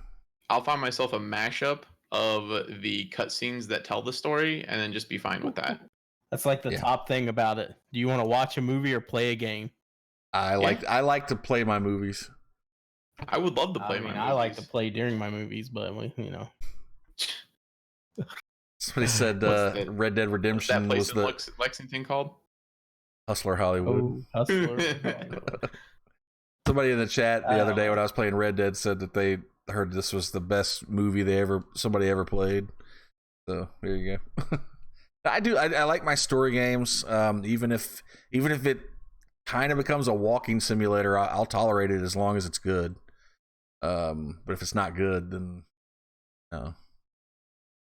I'll find myself a mashup of the cutscenes that tell the story, and then just be fine with that. That's like the top thing about it. Do you want to watch a movie or play a game? I like to play my movies. I would love to play my movies. I like to play during my movies, but Somebody said Red Dead Redemption was the Lexington called Hustler Hollywood. Oh, Hustler. Somebody in the chat the other day when I was playing Red Dead said that they heard this was the best movie somebody ever played. So there you go. I like my story games. Even if it kind of becomes a walking simulator, I'll tolerate it as long as it's good. But if it's not good, then no.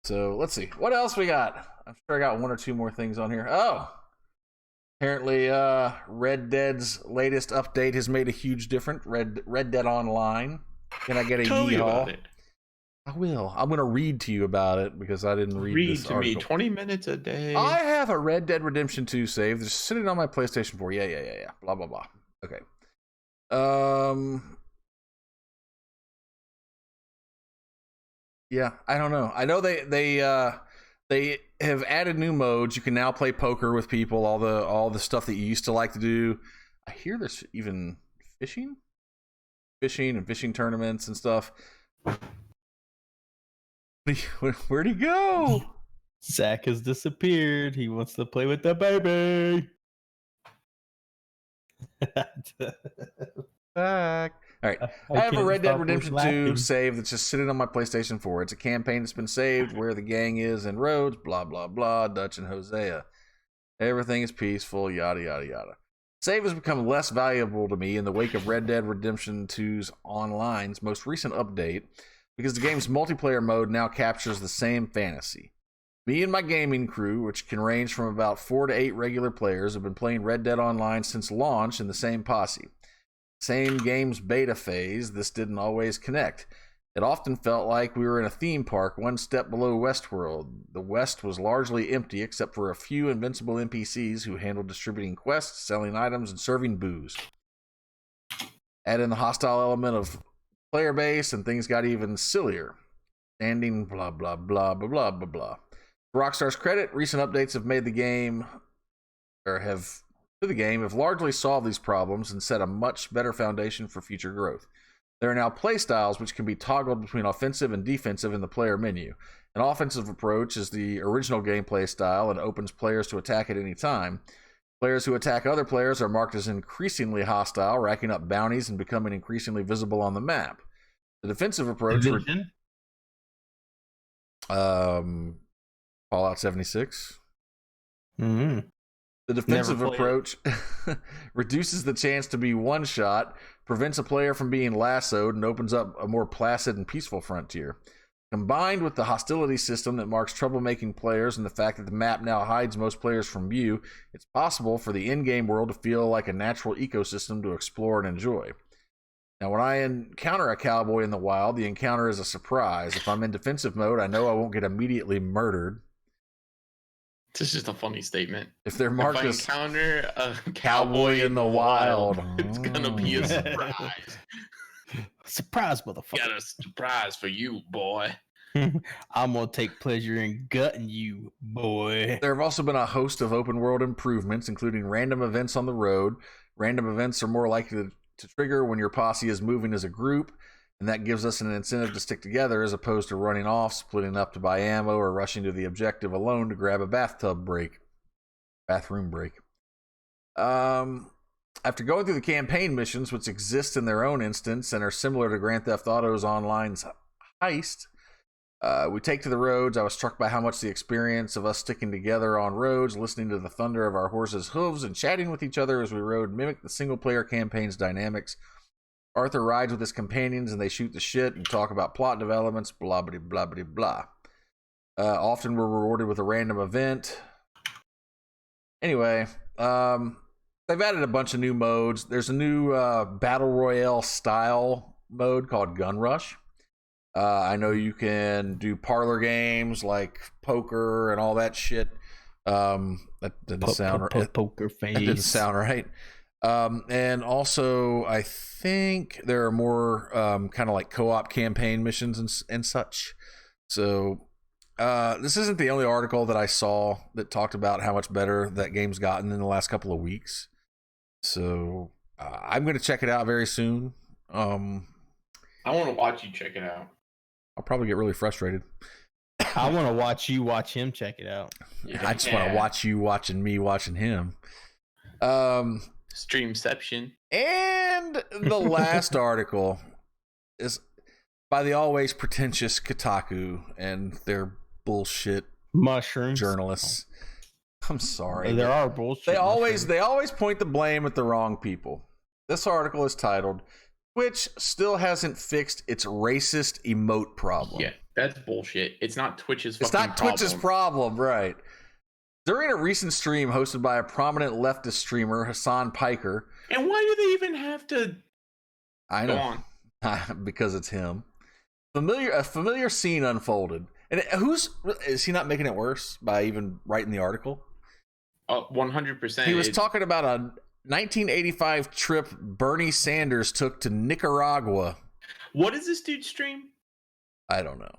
So let's see what else we got. I'm sure I got one or two more things on here. Oh, apparently, Red Dead's latest update has made a huge difference. Red Dead Online. Can I get a Tell me yeehaw? about it. I will. I'm going to read to you about it because I didn't read this to article. me 20 minutes a day. I have a Red Dead Redemption 2 save that's sitting on my PlayStation 4. Yeah. Blah, blah, blah. Okay. Yeah, I don't know. I know they have added new modes. You can now play poker with people, all the stuff that you used to like to do. I hear there's even fishing and fishing tournaments and stuff. Where'd he go? Zach has disappeared. He wants to play with the baby. Back. All right. I have a Red Dead Redemption 2 save that's just sitting on my PlayStation 4. It's a campaign that's been saved where the gang is and roads, blah, blah, blah, Dutch and Hosea. Everything is peaceful, yada, yada, yada. Save has become less valuable to me in the wake of Red Dead Redemption 2's Online's most recent update because the game's multiplayer mode now captures the same fantasy. Me and my gaming crew, which can range from about 4 to 8 regular players, have been playing Red Dead Online since launch in the same posse. Same game's beta phase, this didn't always connect. It often felt like we were in a theme park one step below Westworld. The West was largely empty except for a few invincible NPCs who handled distributing quests, selling items, and serving booze. Add in the hostile element of player base and things got even sillier. Standing blah blah blah blah blah blah blah. To Rockstar's credit, recent updates have made the game have largely solved these problems and set a much better foundation for future growth. There are now playstyles which can be toggled between offensive and defensive in the player menu. An offensive approach is the original gameplay style and opens players to attack at any time. Players who attack other players are marked as increasingly hostile, racking up bounties and becoming increasingly visible on the map. The defensive approach Fallout 76. Mm-hmm. The defensive approach reduces the chance to be one-shot, prevents a player from being lassoed, and opens up a more placid and peaceful frontier. Combined with the hostility system that marks troublemaking players and the fact that the map now hides most players from view, it's possible for the in-game world to feel like a natural ecosystem to explore and enjoy. Now, when I encounter a cowboy in the wild, the encounter is a surprise. If I'm in defensive mode, I know I won't get immediately murdered. This is just a funny statement. If they're marked if I as encounter a cowboy in the wild, it's gonna be a surprise. Surprise, motherfucker. Got a surprise for you, boy. I'm gonna take pleasure in gutting you, boy. There have also been a host of open world improvements, including random events on the road. Random events are more likely to trigger when your posse is moving as a group, and that gives us an incentive to stick together as opposed to running off, splitting up to buy ammo, or rushing to the objective alone to grab a bathroom break. After going through the campaign missions, which exist in their own instance and are similar to Grand Theft Auto's online's heist, we take to the roads. I was struck by how much the experience of us sticking together on roads, listening to the thunder of our horses' hooves, and chatting with each other as we rode mimicked the single-player campaign's dynamics. Arthur rides with his companions, and they shoot the shit and talk about plot developments, blah, blah, blah, blah, blah. Often we're rewarded with a random event. Anyway, they've added a bunch of new modes. There's a new Battle Royale style mode called Gun Rush. I know you can do parlor games like poker and all that shit. That didn't sound right. Poker face. That didn't sound right. And also, I think there are more kind of like co-op campaign missions and such. So this isn't the only article that I saw that talked about how much better that game's gotten in the last couple of weeks. So I'm going to check it out very soon. I want to watch you check it out. I'll probably get really frustrated. I want to watch you watch him check it out. Yeah, I just want to watch you watching me watching him. Streamception. And the last article is by the always pretentious Kotaku and their bullshit Mushrooms journalists. I'm sorry. There are bullshit. They always point the blame at the wrong people. This article is titled Twitch still hasn't fixed its racist emote problem. Yeah, that's bullshit. It's not Twitch's It's fucking not problem. Twitch's problem, right? During a recent stream hosted by a prominent leftist streamer, Hassan Piker. And why do they even have to I go know. on? Because it's him. A familiar scene unfolded. And is he not making it worse by even writing the article? 100%. He was talking about a 1985 trip Bernie Sanders took to Nicaragua. What is this dude's stream? I don't know.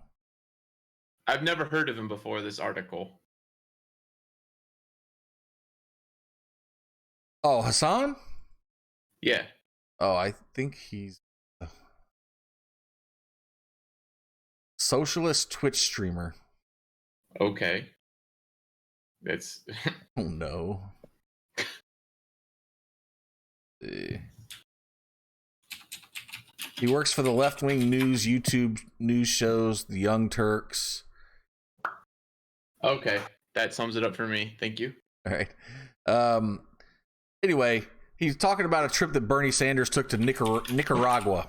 I've never heard of him before this article. Oh, Hassan? Yeah. Oh, I think he's a socialist Twitch streamer. Okay. That's Oh no. He works for the left-wing news YouTube news shows, The Young Turks. okay. That sums it up for me. Thank you. All right. Anyway, he's talking about a trip that Bernie Sanders took to Nicaragua.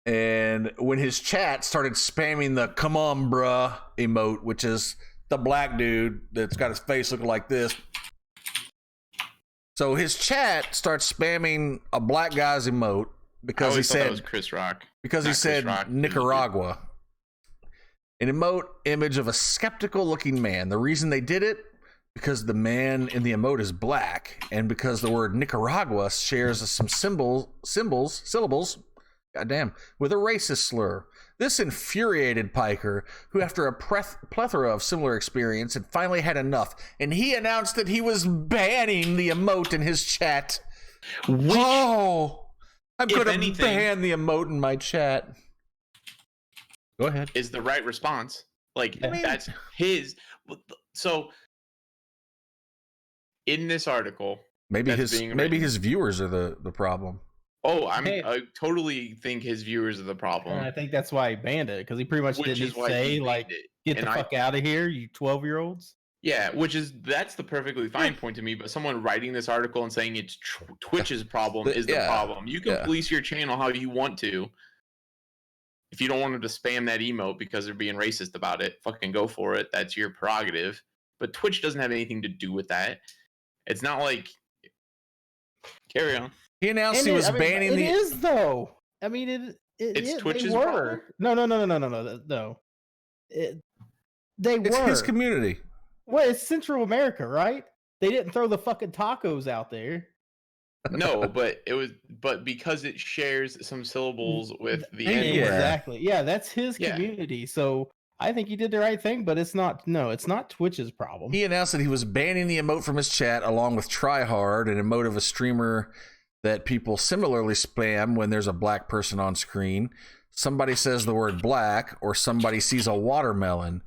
And when his chat started spamming the "come on, bruh" emote, which is the black dude that's got his face looking like this. So his chat starts spamming a black guy's emote because he said that was Chris Rock. Because he said Nicaragua. An emote image of a skeptical looking man. The reason they did it, because the man in the emote is black, and because the word Nicaragua shares some syllables, goddamn, with a racist slur. This infuriated Piker, who after a plethora of similar experience had finally had enough, and he announced that he was banning the emote in his chat. I'm going to ban the emote in my chat. Go ahead. Is the right response. Like, that's his. So, in this article, maybe his viewers are the problem. Oh, I totally think his viewers are the problem. And I think that's why he banned it, because he pretty much didn't say, like, get the fuck out of here, you 12-year-olds. Yeah, that's the perfectly fine point to me, but someone writing this article and saying it's Twitch's problem is the problem. You can police your channel how you want to. if you don't want them to spam that emote because they're being racist about it, fucking go for it. That's your prerogative. But Twitch doesn't have anything to do with that. It's not like. Carry on. He announced he was banning the. It is though. I mean, It's Twitch's they were. problem? No. They were. It's his community. Well, it's Central America, right? They didn't throw the fucking tacos out there. No, but because it shares some syllables with the Yeah. N-word. Exactly. Yeah, that's his community. So I think he did the right thing, but it's not Twitch's problem. He announced that he was banning the emote from his chat along with Tryhard, an emote of a streamer that people similarly spam when there's a black person on screen. Somebody says the word black, or somebody sees a watermelon,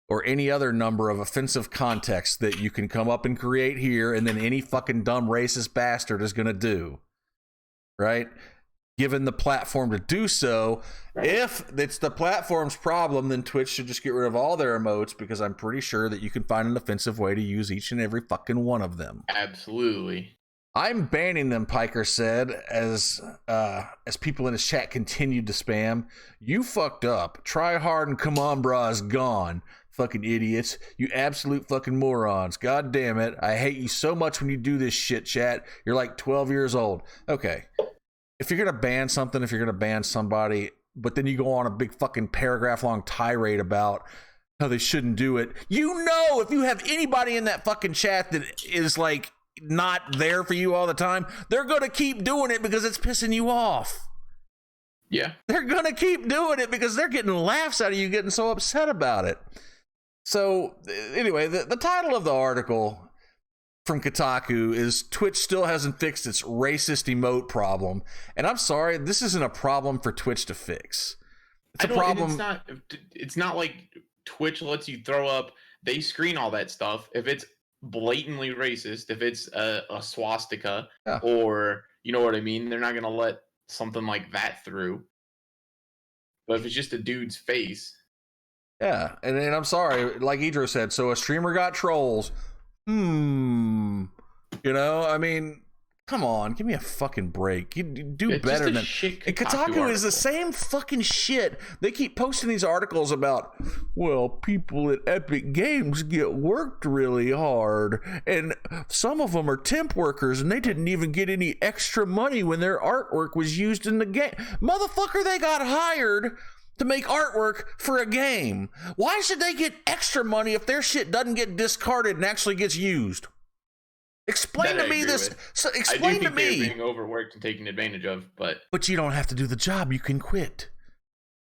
or any other number of offensive contexts that you can come up and create here, and then any fucking dumb racist bastard is going to do. Right? Given the platform to do so. If it's the platform's problem, then Twitch should just get rid of all their emotes, because I'm pretty sure that you can find an offensive way to use each and every fucking one of them. Absolutely. I'm banning them, Piker said, as people in his chat continued to spam. You fucked up. Try hard and come on, brah is gone. Fucking idiots. You absolute fucking morons. God damn it. I hate you so much when you do this shit, chat. You're like 12 years old. Okay. If you're going to ban something, if you're going to ban somebody, but then you go on a big fucking paragraph long tirade about how they shouldn't do it. You know, if you have anybody in that fucking chat that is like not there for you all the time, they're going to keep doing it because it's pissing you off. Yeah. They're going to keep doing it because they're getting laughs out of you getting so upset about it. So anyway, the title of the article from Kotaku is Twitch still hasn't fixed its racist emote problem. And I'm sorry, this isn't a problem for Twitch to fix. It's a problem. It's not like Twitch lets you throw up. They screen all that stuff. If it's blatantly racist, if it's a swastika, or you know what I mean, they're not going to let something like that through. But if it's just a dude's face. Yeah, and I'm sorry, like Idro said, so a streamer got trolls. You know, I mean, come on, give me a fucking break. You do it's better than Kotaku is the same fucking shit. They keep posting these articles about, well, people at Epic Games get worked really hard, and some of them are temp workers, and they didn't even get any extra money when their artwork was used in the game. Motherfucker, they got hired to make artwork for a game. Why should they get extra money if their shit doesn't get discarded and actually gets used? Explain to me this. So explain to me. They're being overworked and taken advantage of, but you don't have to do the job. You can quit.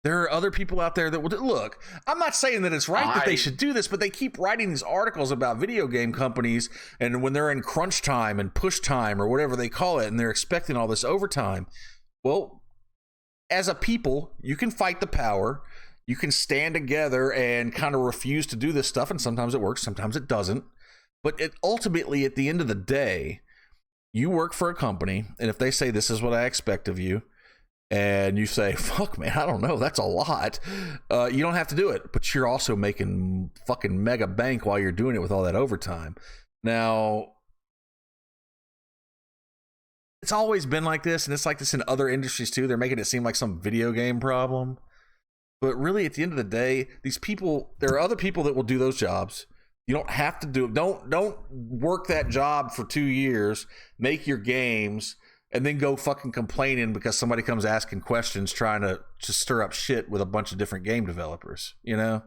There are other people out there that will look. I'm not saying that it's right that they should do this, but they keep writing these articles about video game companies, and when they're in crunch time and push time or whatever they call it, and they're expecting all this overtime. Well, as a people, you can fight the power. You can stand together and kind of refuse to do this stuff, and sometimes it works, sometimes it doesn't. But ultimately, at the end of the day, you work for a company, and if they say this is what I expect of you, and you say, fuck, man, I don't know, that's a lot, you don't have to do it. But you're also making fucking mega bank while you're doing it with all that overtime. Now, it's always been like this, and it's like this in other industries too. They're making it seem like some video game problem. But really, at the end of the day, these people, there are other people that will do those jobs. You don't have to do it. Don't work that job for 2 years, make your games, and then go fucking complaining because somebody comes asking questions trying to stir up shit with a bunch of different game developers. You know?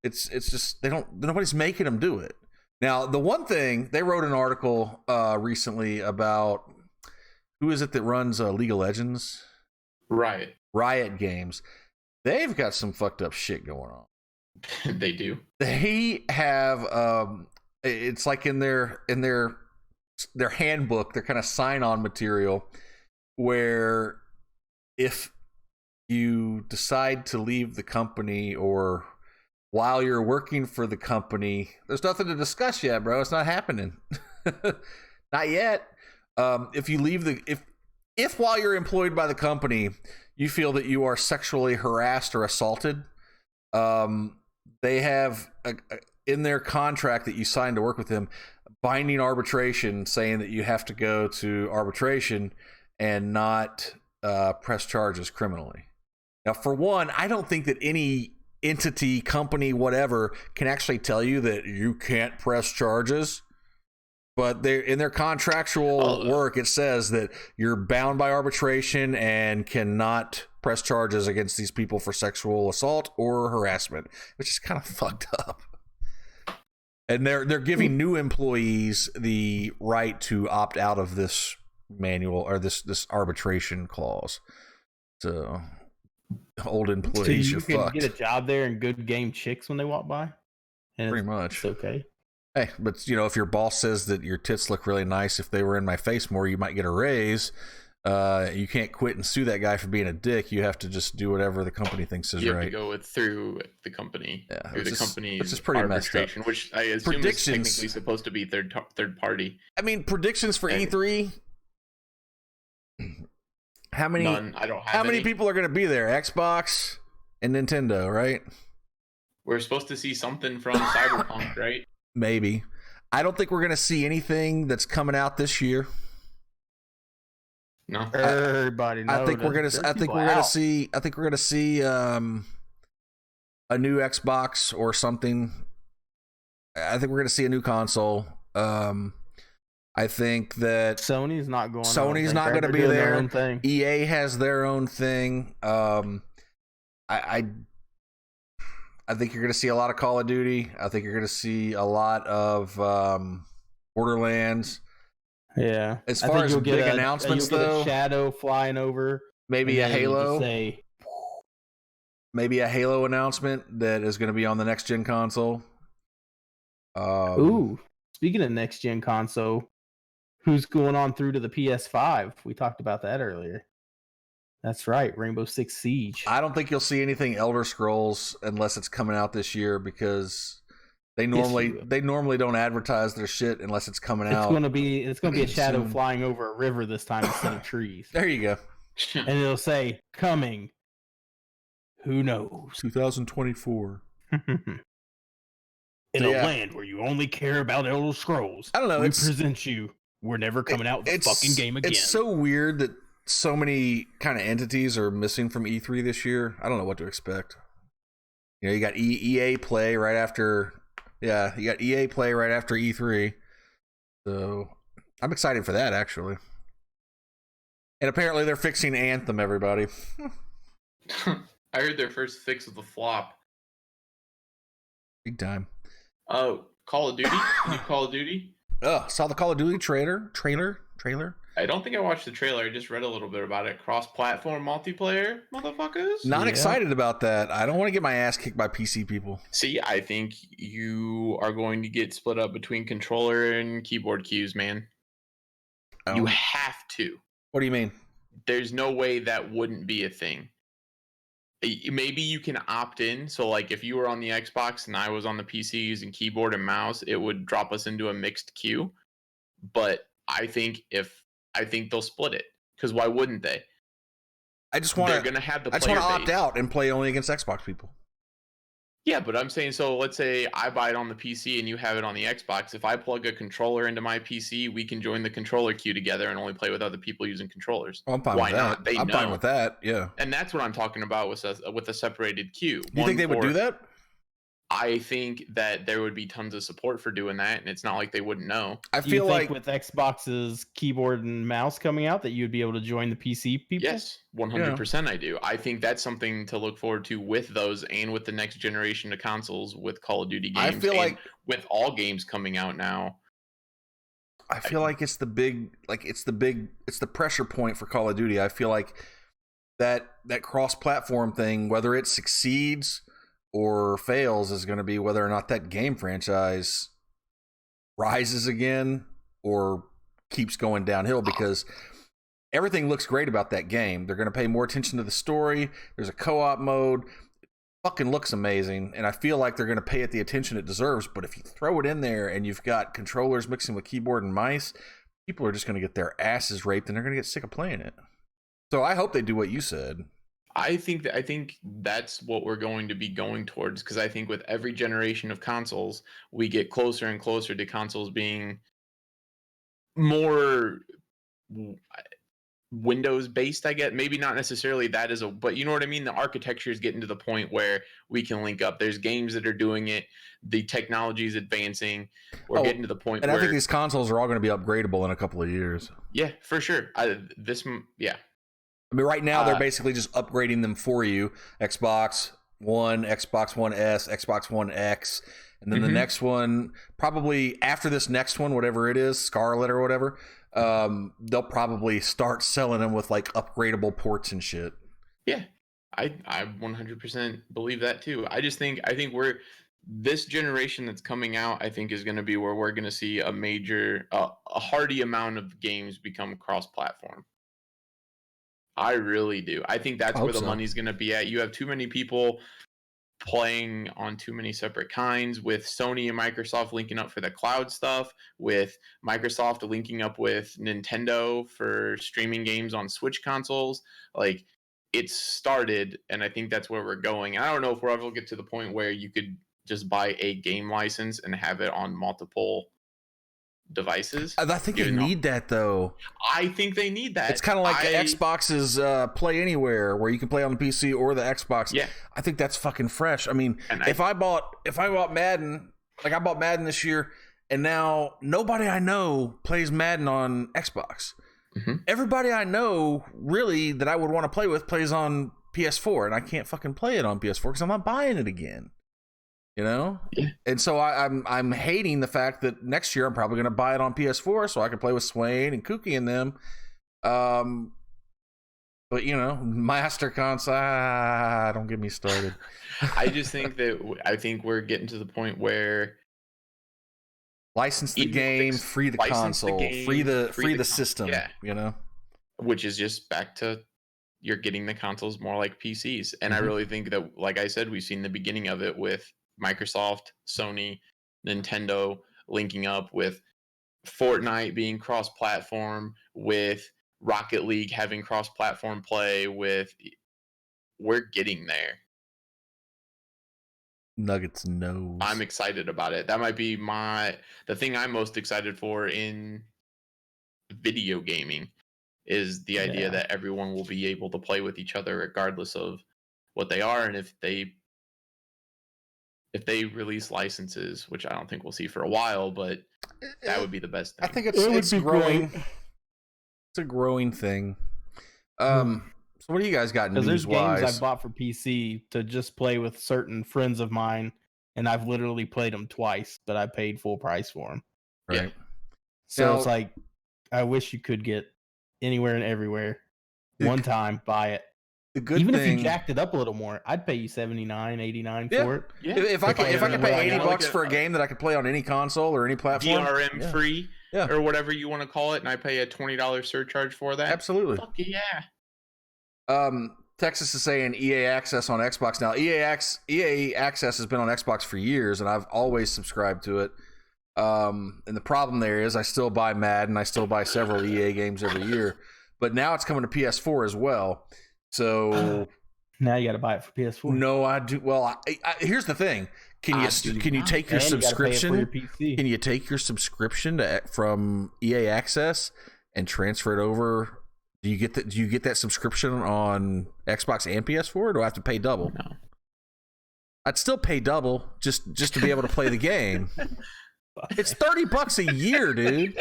It's just, nobody's making them do it. Now, the one thing, they wrote an article recently about, who is it that runs League of Legends? Riot Games. They've got some fucked up shit going on. They do. They have it's like in their handbook, their kind of sign-on material, where if you decide to leave the company or while you're working for the company, there's nothing to discuss yet, bro. It's not happening. Not yet. If you leave if while you're employed by the company, you feel that you are sexually harassed or assaulted, they have in their contract that you signed to work with them, binding arbitration saying that you have to go to arbitration and not press charges criminally. Now, for one, I don't think that any entity, company, whatever, can actually tell you that you can't press charges. But in their contractual work, it says that you're bound by arbitration and cannot press charges against these people for sexual assault or harassment, which is kind of fucked up. And they're giving new employees the right to opt out of this manual or this arbitration clause. So old employees, so you're you can fucked. get a job there and good game chicks when they walk by. And Pretty much. It's okay. Hey, but if your boss says that your tits look really nice, if they were in my face more, you might get a raise. You can't quit and sue that guy for being a dick. You have to just do whatever the company thinks is right. You have to go through the company. Yeah, through the company's which is pretty arbitration, which I assume is technically supposed to be third party. I mean, predictions for E3. How many? None. I don't have How many any. people are going to be there? Xbox and Nintendo, right? We're supposed to see something from Cyberpunk, right? Maybe. I don't think we're going to see anything that's coming out this year. No. Everybody knows. I think we're going to see a new Xbox or something. I think we're going to see a new console. I think that Sony's not going. Sony's not going to be there. EA has their own thing. I think you're going to see a lot of Call of Duty. I think you're going to see a lot of Borderlands. Yeah. As far as big announcements, you'll get though, a shadow flying over. maybe a Halo. Maybe a Halo announcement that is going to be on the next gen console. Ooh, speaking of next gen console, who's going on through to the PS5? We talked about that earlier. That's right, Rainbow Six Siege. I don't think you'll see anything Elder Scrolls unless it's coming out this year because they normally don't advertise their shit unless it's coming out. It's gonna be a shadow flying over a river this time instead of trees. There you go. And it'll say coming. Who knows? 2024. In a land where you only care about Elder Scrolls. I don't know. We present you. We're never coming out with the fucking game again. It's so weird that so many kind of entities are missing from E3 this year. I don't know what to expect. You got EA Play right after. Yeah, you got EA Play right after E3. So I'm excited for that, actually. And apparently they're fixing Anthem, everybody. I heard their first fix of the flop. Big time. Oh, Call of Duty? New Call of Duty? Saw the Call of Duty trailer. I don't think I watched the trailer. I just read a little bit about it. Cross-platform multiplayer, motherfuckers. Not excited about that. I don't want to get my ass kicked by PC people. See, I think you are going to get split up between controller and keyboard cues, man. You have to. What do you mean? There's no way that wouldn't be a thing. Maybe you can opt in. So, like, if you were on the Xbox and I was on the PC using keyboard and mouse, it would drop us into a mixed queue. But I think they'll split it, because why wouldn't they? They're gonna have the. I just want to opt out and play only against Xbox people. Yeah, but I'm saying, so let's say I buy it on the PC and you have it on the Xbox. If I plug a controller into my PC, we can join the controller queue together and only play with other people using controllers. I'm fine with that. I'm fine with that. Yeah. And that's what I'm talking about with a separated queue. You think they would do that? I think that there would be tons of support for doing that, and it's not like they wouldn't know. I feel like with Xbox's keyboard and mouse coming out that you would be able to join the PC people? Yes, 100% I do. I think that's something to look forward to with those and with the next generation of consoles with Call of Duty games. I feel like with all games coming out now. I feel like it's the pressure point for Call of Duty. I feel like that cross-platform thing, whether it succeeds or fails, is going to be whether or not that game franchise rises again or keeps going downhill, because everything looks great about that game. They're going to pay more attention to the story. There's a co-op mode. It fucking looks amazing, and I feel like they're going to pay it the attention it deserves. But if you throw it in there and you've got controllers mixing with keyboard and mice, people are just going to get their asses raped and they're going to get sick of playing it. So I hope they do what you said. I think that's what we're going to be going towards, because I think with every generation of consoles, we get closer and closer to consoles being more Windows based, I guess. Maybe not necessarily that is but you know what I mean? The architecture is getting to the point where we can link up. There's games that are doing it. The technology is advancing. We're getting to the point and where I think these consoles are all going to be upgradable in a couple of years. Yeah, for sure. Yeah. I mean, right now they're basically just upgrading them for you. Xbox One, Xbox One S, Xbox One X, and then the next one, probably after this next one, whatever it is, Scarlet or whatever, they'll probably start selling them with like upgradable ports and shit. Yeah, I 100% believe that too. I think we're this generation that's coming out. I think is going to be where we're going to see a major, a hearty amount of games become cross-platform. I really do. I think that's where the money's going to be at. You have too many people playing on too many separate kinds, with Sony and Microsoft linking up for the cloud stuff, with Microsoft linking up with Nintendo for streaming games on Switch consoles. Like, it's started, and I think that's where we're going. I don't know if we'll ever get to the point where you could just buy a game license and have it on multiple devices. I think they need that, though. I think they need that. It's kind of like Xbox's Play Anywhere, where you can play on the PC or the Xbox. Yeah, I think that's fucking fresh. I mean, if I bought Madden, like I bought Madden this year, and now nobody I know plays Madden on Xbox. Everybody I know, really, that I would want to play with plays on PS4, and I can't fucking play it on PS4 because I'm not buying it again. You know? Yeah. And so I'm hating the fact that next year I'm probably going to buy it on PS4 so I can play with Swain and Kookie and them. But, you know, Master Console, don't get me started. I just think I think we're getting to the point where license the game, free the console, free the system, you know? Which is just back to you're getting the consoles more like PCs. And I really think that, like I said, we've seen the beginning of it with Microsoft, Sony, Nintendo linking up, with Fortnite being cross-platform, with Rocket League having cross-platform play, we're getting there. Nuggets knows. I'm excited about it. That might be the thing I'm most excited for in video gaming, is the idea that everyone will be able to play with each other regardless of what they are. And if they release licenses, which I don't think we'll see for a while, but that would be the best thing. I think it's growing. Great. It's a growing thing. So what do you guys got news-wise? There's games I bought for PC to just play with certain friends of mine, and I've literally played them twice, but I paid full price for them. Right. Yeah. So it's like, I wish you could get anywhere and everywhere. One time, buy it. Even if you jacked it up a little more, I'd pay you $79, $89 for it. Yeah. If I could pay $80 for a game that I could play on any console or any platform, DRM free, or whatever you want to call it, and I pay a $20 surcharge for that. Absolutely. Fuck yeah. Texas is saying EA Access on Xbox now. EA Access has been on Xbox for years, and I've always subscribed to it. And the problem there is I still buy Madden, I still buy several EA games every year, but now it's coming to PS4 as well. So now you got to buy it for PS4. No, I do. Well, here's the thing: can you take your subscription? Can you take your subscription from EA Access and transfer it over? Do you get that subscription on Xbox and PS4? Or do I have to pay double? No. I'd still pay double just to be able to play the game. It's $30 a year, dude.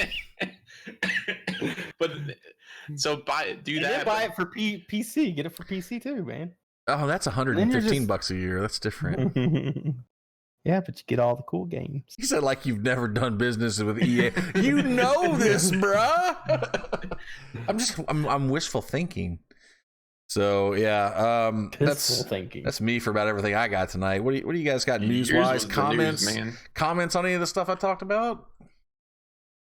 But so buy it for PC. Get it for PC too, man. Oh, that's $115 a year. That's different. Yeah, but you get all the cool games. You said like you've never done business with EA. You know this, bruh. I'm wishful thinking. So yeah, that's me for about everything I got tonight. What do you guys got news wise? Comments on any of the stuff I talked about?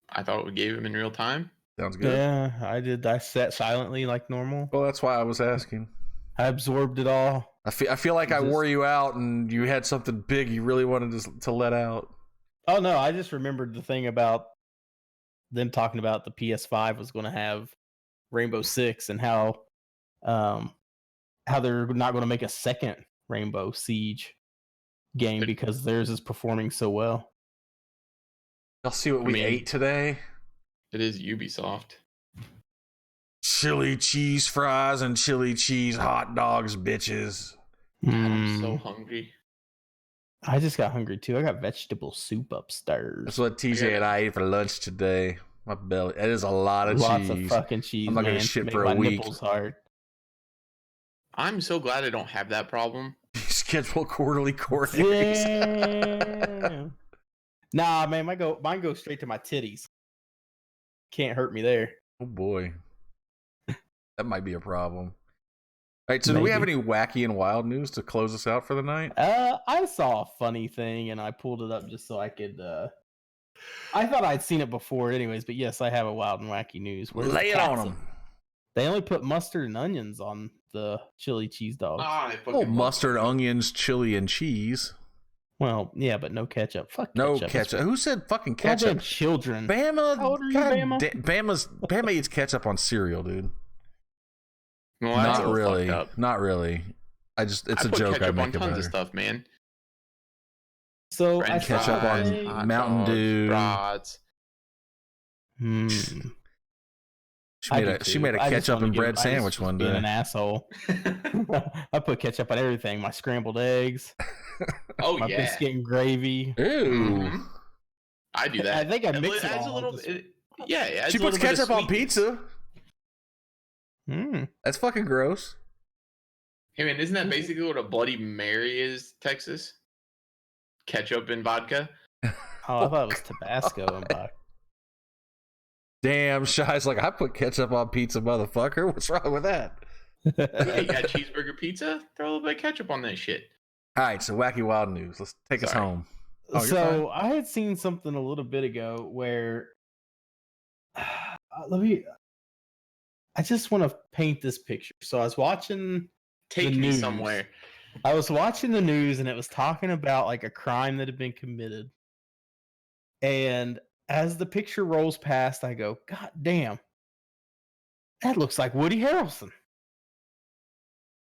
I thought we gave him in real time. Sounds good. Yeah, I did. I sat silently like normal. Well, that's why I was asking. I absorbed it all. I feel like I wore you out and you had something big you really wanted to let out. Oh no, I just remembered the thing about them talking about the PS5 was going to have Rainbow Six, and how they're not going to make a second Rainbow Siege game because theirs is performing so well. Y'all see what we ate today? It is Ubisoft. chili cheese fries and chili cheese hot dogs, bitches. God, I'm so hungry. I just got hungry too. I got vegetable soup upstairs. That's what TJ and I ate for lunch today. My belly. That is a lot of Lots cheese. of fucking cheese. I'm not man, gonna shit make for my a week. nipples hard. I'm so glad I don't have that problem. Schedule quarterly court. Damn. Nah, man, mine goes straight to my titties. Can't hurt me there. Oh boy, that might be a problem. All right, so do we have any wacky and wild news to close us out for the night? I saw a funny thing and I pulled it up just so I could. I thought I'd seen it before, anyways, but yes, I have a wild and wacky news. Lay it on them. They only put mustard and onions on the chili cheese dogs. Oh, mustard, onions, chili, and cheese. Well, yeah, but no ketchup. Fuck no ketchup. ketchup. Who said fucking ketchup? Goddamn children. Bama. How old are you, Bama? Bama eats ketchup on cereal, dude. Well, not really. Not really. It's a joke I make on tons about of stuff, man. So French I ketchup fries, on Mountain Dew. Brats. She made a ketchup and bread sandwich one day. Being an asshole. I put ketchup on everything. My scrambled eggs. Oh my yeah. biscuit and gravy. Ooh. Mm-hmm. I do that. I think I mix it all. A little bit. Yeah, it adds she puts ketchup on pizza. That's fucking gross. Hey man, isn't that basically what a Bloody Mary is, Texas? Ketchup and vodka? Oh, I thought it was Tabasco and vodka. Damn, Shy's like, I put ketchup on pizza, motherfucker. What's wrong with that? Yeah, you got cheeseburger pizza? Throw a little bit of ketchup on that shit. All right, so wacky wild news. Let's take us home. Oh, so I had seen something a little bit ago where I just want to paint this picture. So I was watching Take me somewhere. I was watching the news and it was talking about like a crime that had been committed. And as the picture rolls past, I go, God damn, that looks like Woody Harrelson.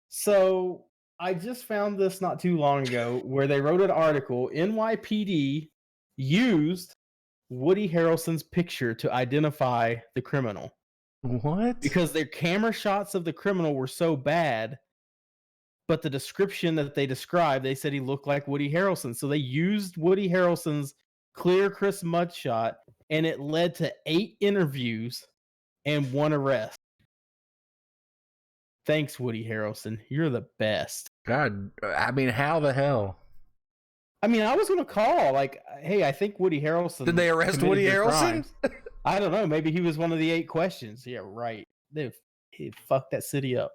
So I just found this not too long ago where they wrote an article, NYPD used Woody Harrelson's picture to identify the criminal. What? Because their camera shots of the criminal were so bad, but the description that they described, they said he looked like Woody Harrelson. So they used Woody Harrelson's clear, crisp mugshot, and it led to 8 interviews and 1 arrest. Thanks, Woody Harrelson. You're the best. God, I mean, how the hell? I mean, I was going to call, like, hey, I think Woody Harrelson... Did they arrest Woody Harrelson? I don't know. Maybe he was one of the 8 questions. Yeah, right. He fucked that city up.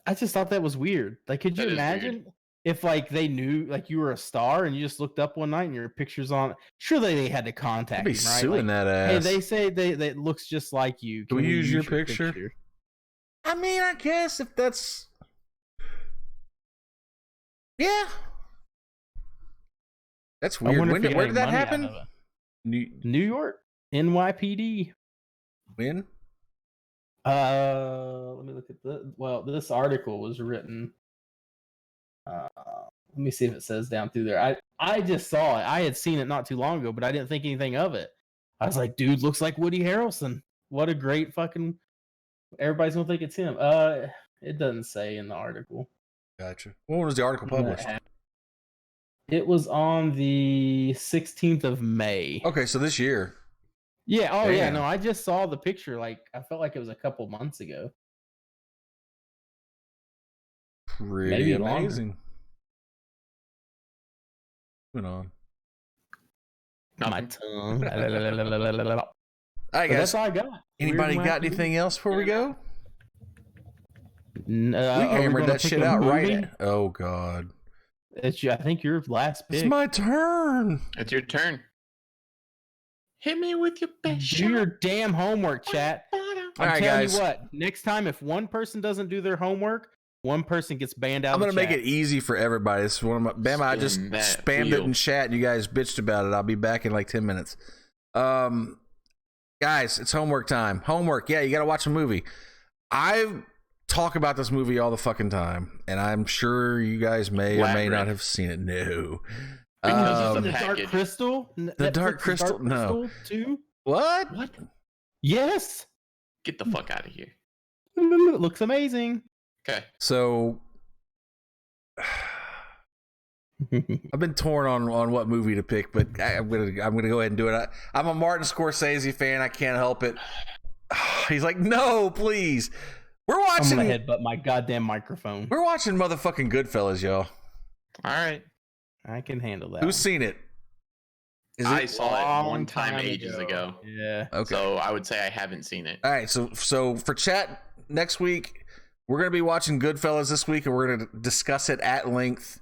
I just thought that was weird. Like, could you imagine if, like, they knew, like, you were a star and you just looked up one night and your picture's on... Surely they had to contact you, right? Suing like, that ass. Hey, they say that looks just like you. Can we use your picture? I mean, I guess if that's... Yeah. That's weird. Where did that happen? New York, NYPD. When? Let me look at this article was written. Let me see if it says down through there. I just saw it. I had seen it not too long ago, but I didn't think anything of it. I was like, dude, looks like Woody Harrelson. What a great fucking... Everybody's gonna think it's him. It doesn't say in the article. Gotcha. When was the article published? It was on the 16th of May. Okay, so this year. Yeah. Oh, yeah. No, I just saw the picture. Like, I felt like it was a couple months ago. Pretty amazing. Moving on. My tongue. All right, guys. That's all I got. Anybody got anything else before we go? We hammered that shit out right. Oh God. I think your last pick. It's my turn. It's your turn. Hit me with your best shot. Do your damn homework, chat. I'm telling you what. Next time, if one person doesn't do their homework, one person gets banned out. I'm gonna make it easy for everybody. This is one of my Bama. I just spammed it in chat. You guys bitched about it. I'll be back in like 10 minutes. Guys, it's homework time. Homework. Yeah, you got to watch a movie. I talk about this movie all the fucking time, and I'm sure you guys may or may not have seen it. No. Because it's the Dark Crystal? The Dark Crystal? No. Too? What? Yes. Get the fuck out of here. It looks amazing. Okay. So I've been torn on what movie to pick, but I'm gonna go ahead and do it. I'm a Martin Scorsese fan. I can't help it. He's like, no, please. We're watching. I'm gonna headbutt my goddamn microphone. We're watching motherfucking Goodfellas, y'all. All right. I can handle that. Who's seen it? I saw it one long time time ages ago. Yeah. Okay. So I would say I haven't seen it. All right. So for chat next week, we're gonna be watching Goodfellas this week, and we're gonna discuss it at length.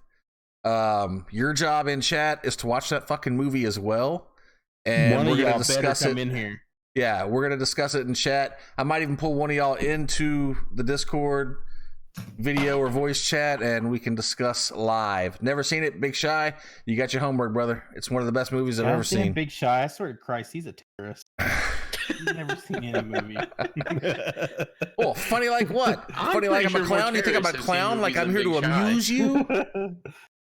Your job in chat is to watch that fucking movie as well, and One we're of gonna y'all discuss better come it. in here. Yeah, we're gonna discuss it in chat. I might even pull one of y'all into the Discord video or voice chat, and we can discuss live. Never seen it, Big Shy. You got your homework, brother. It's one of the best movies I've ever seen. Big Shy. I swear to Christ, he's a terrorist. He's never seen any movie. Oh, funny like what? I'm Funny like pretty I'm a sure more clown? You think I'm a terrorists have seen clown? Like movies I'm than here to Big Shy. amuse you?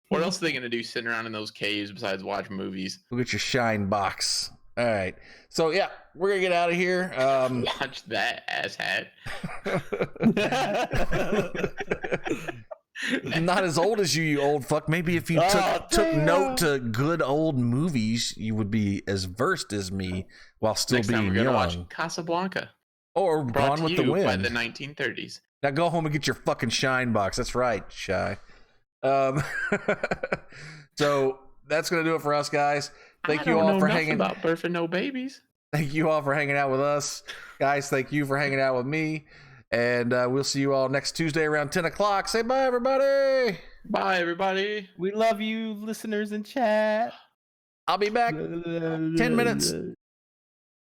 What else are they gonna do sitting around in those caves besides watch movies? Look at your shine box. All right. So yeah, we're gonna get out of here. Watch that asshat. Not as old as you old fuck. Maybe if you took note to good old movies, you would be as versed as me while still Next time being we're gonna young. watch Casablanca. Or Brought Gone to with the you by Wind. the 1930s. Now go home and get your fucking shine box. That's right, Shy. So that's gonna do it for us, guys. Thank you all for hanging. About birthing no babies. Thank you all for hanging out with us, guys. Thank you for hanging out with me, and we'll see you all next Tuesday around 10 o'clock. Say bye, everybody. Bye, everybody. We love you, listeners in chat. I'll be back 10 minutes.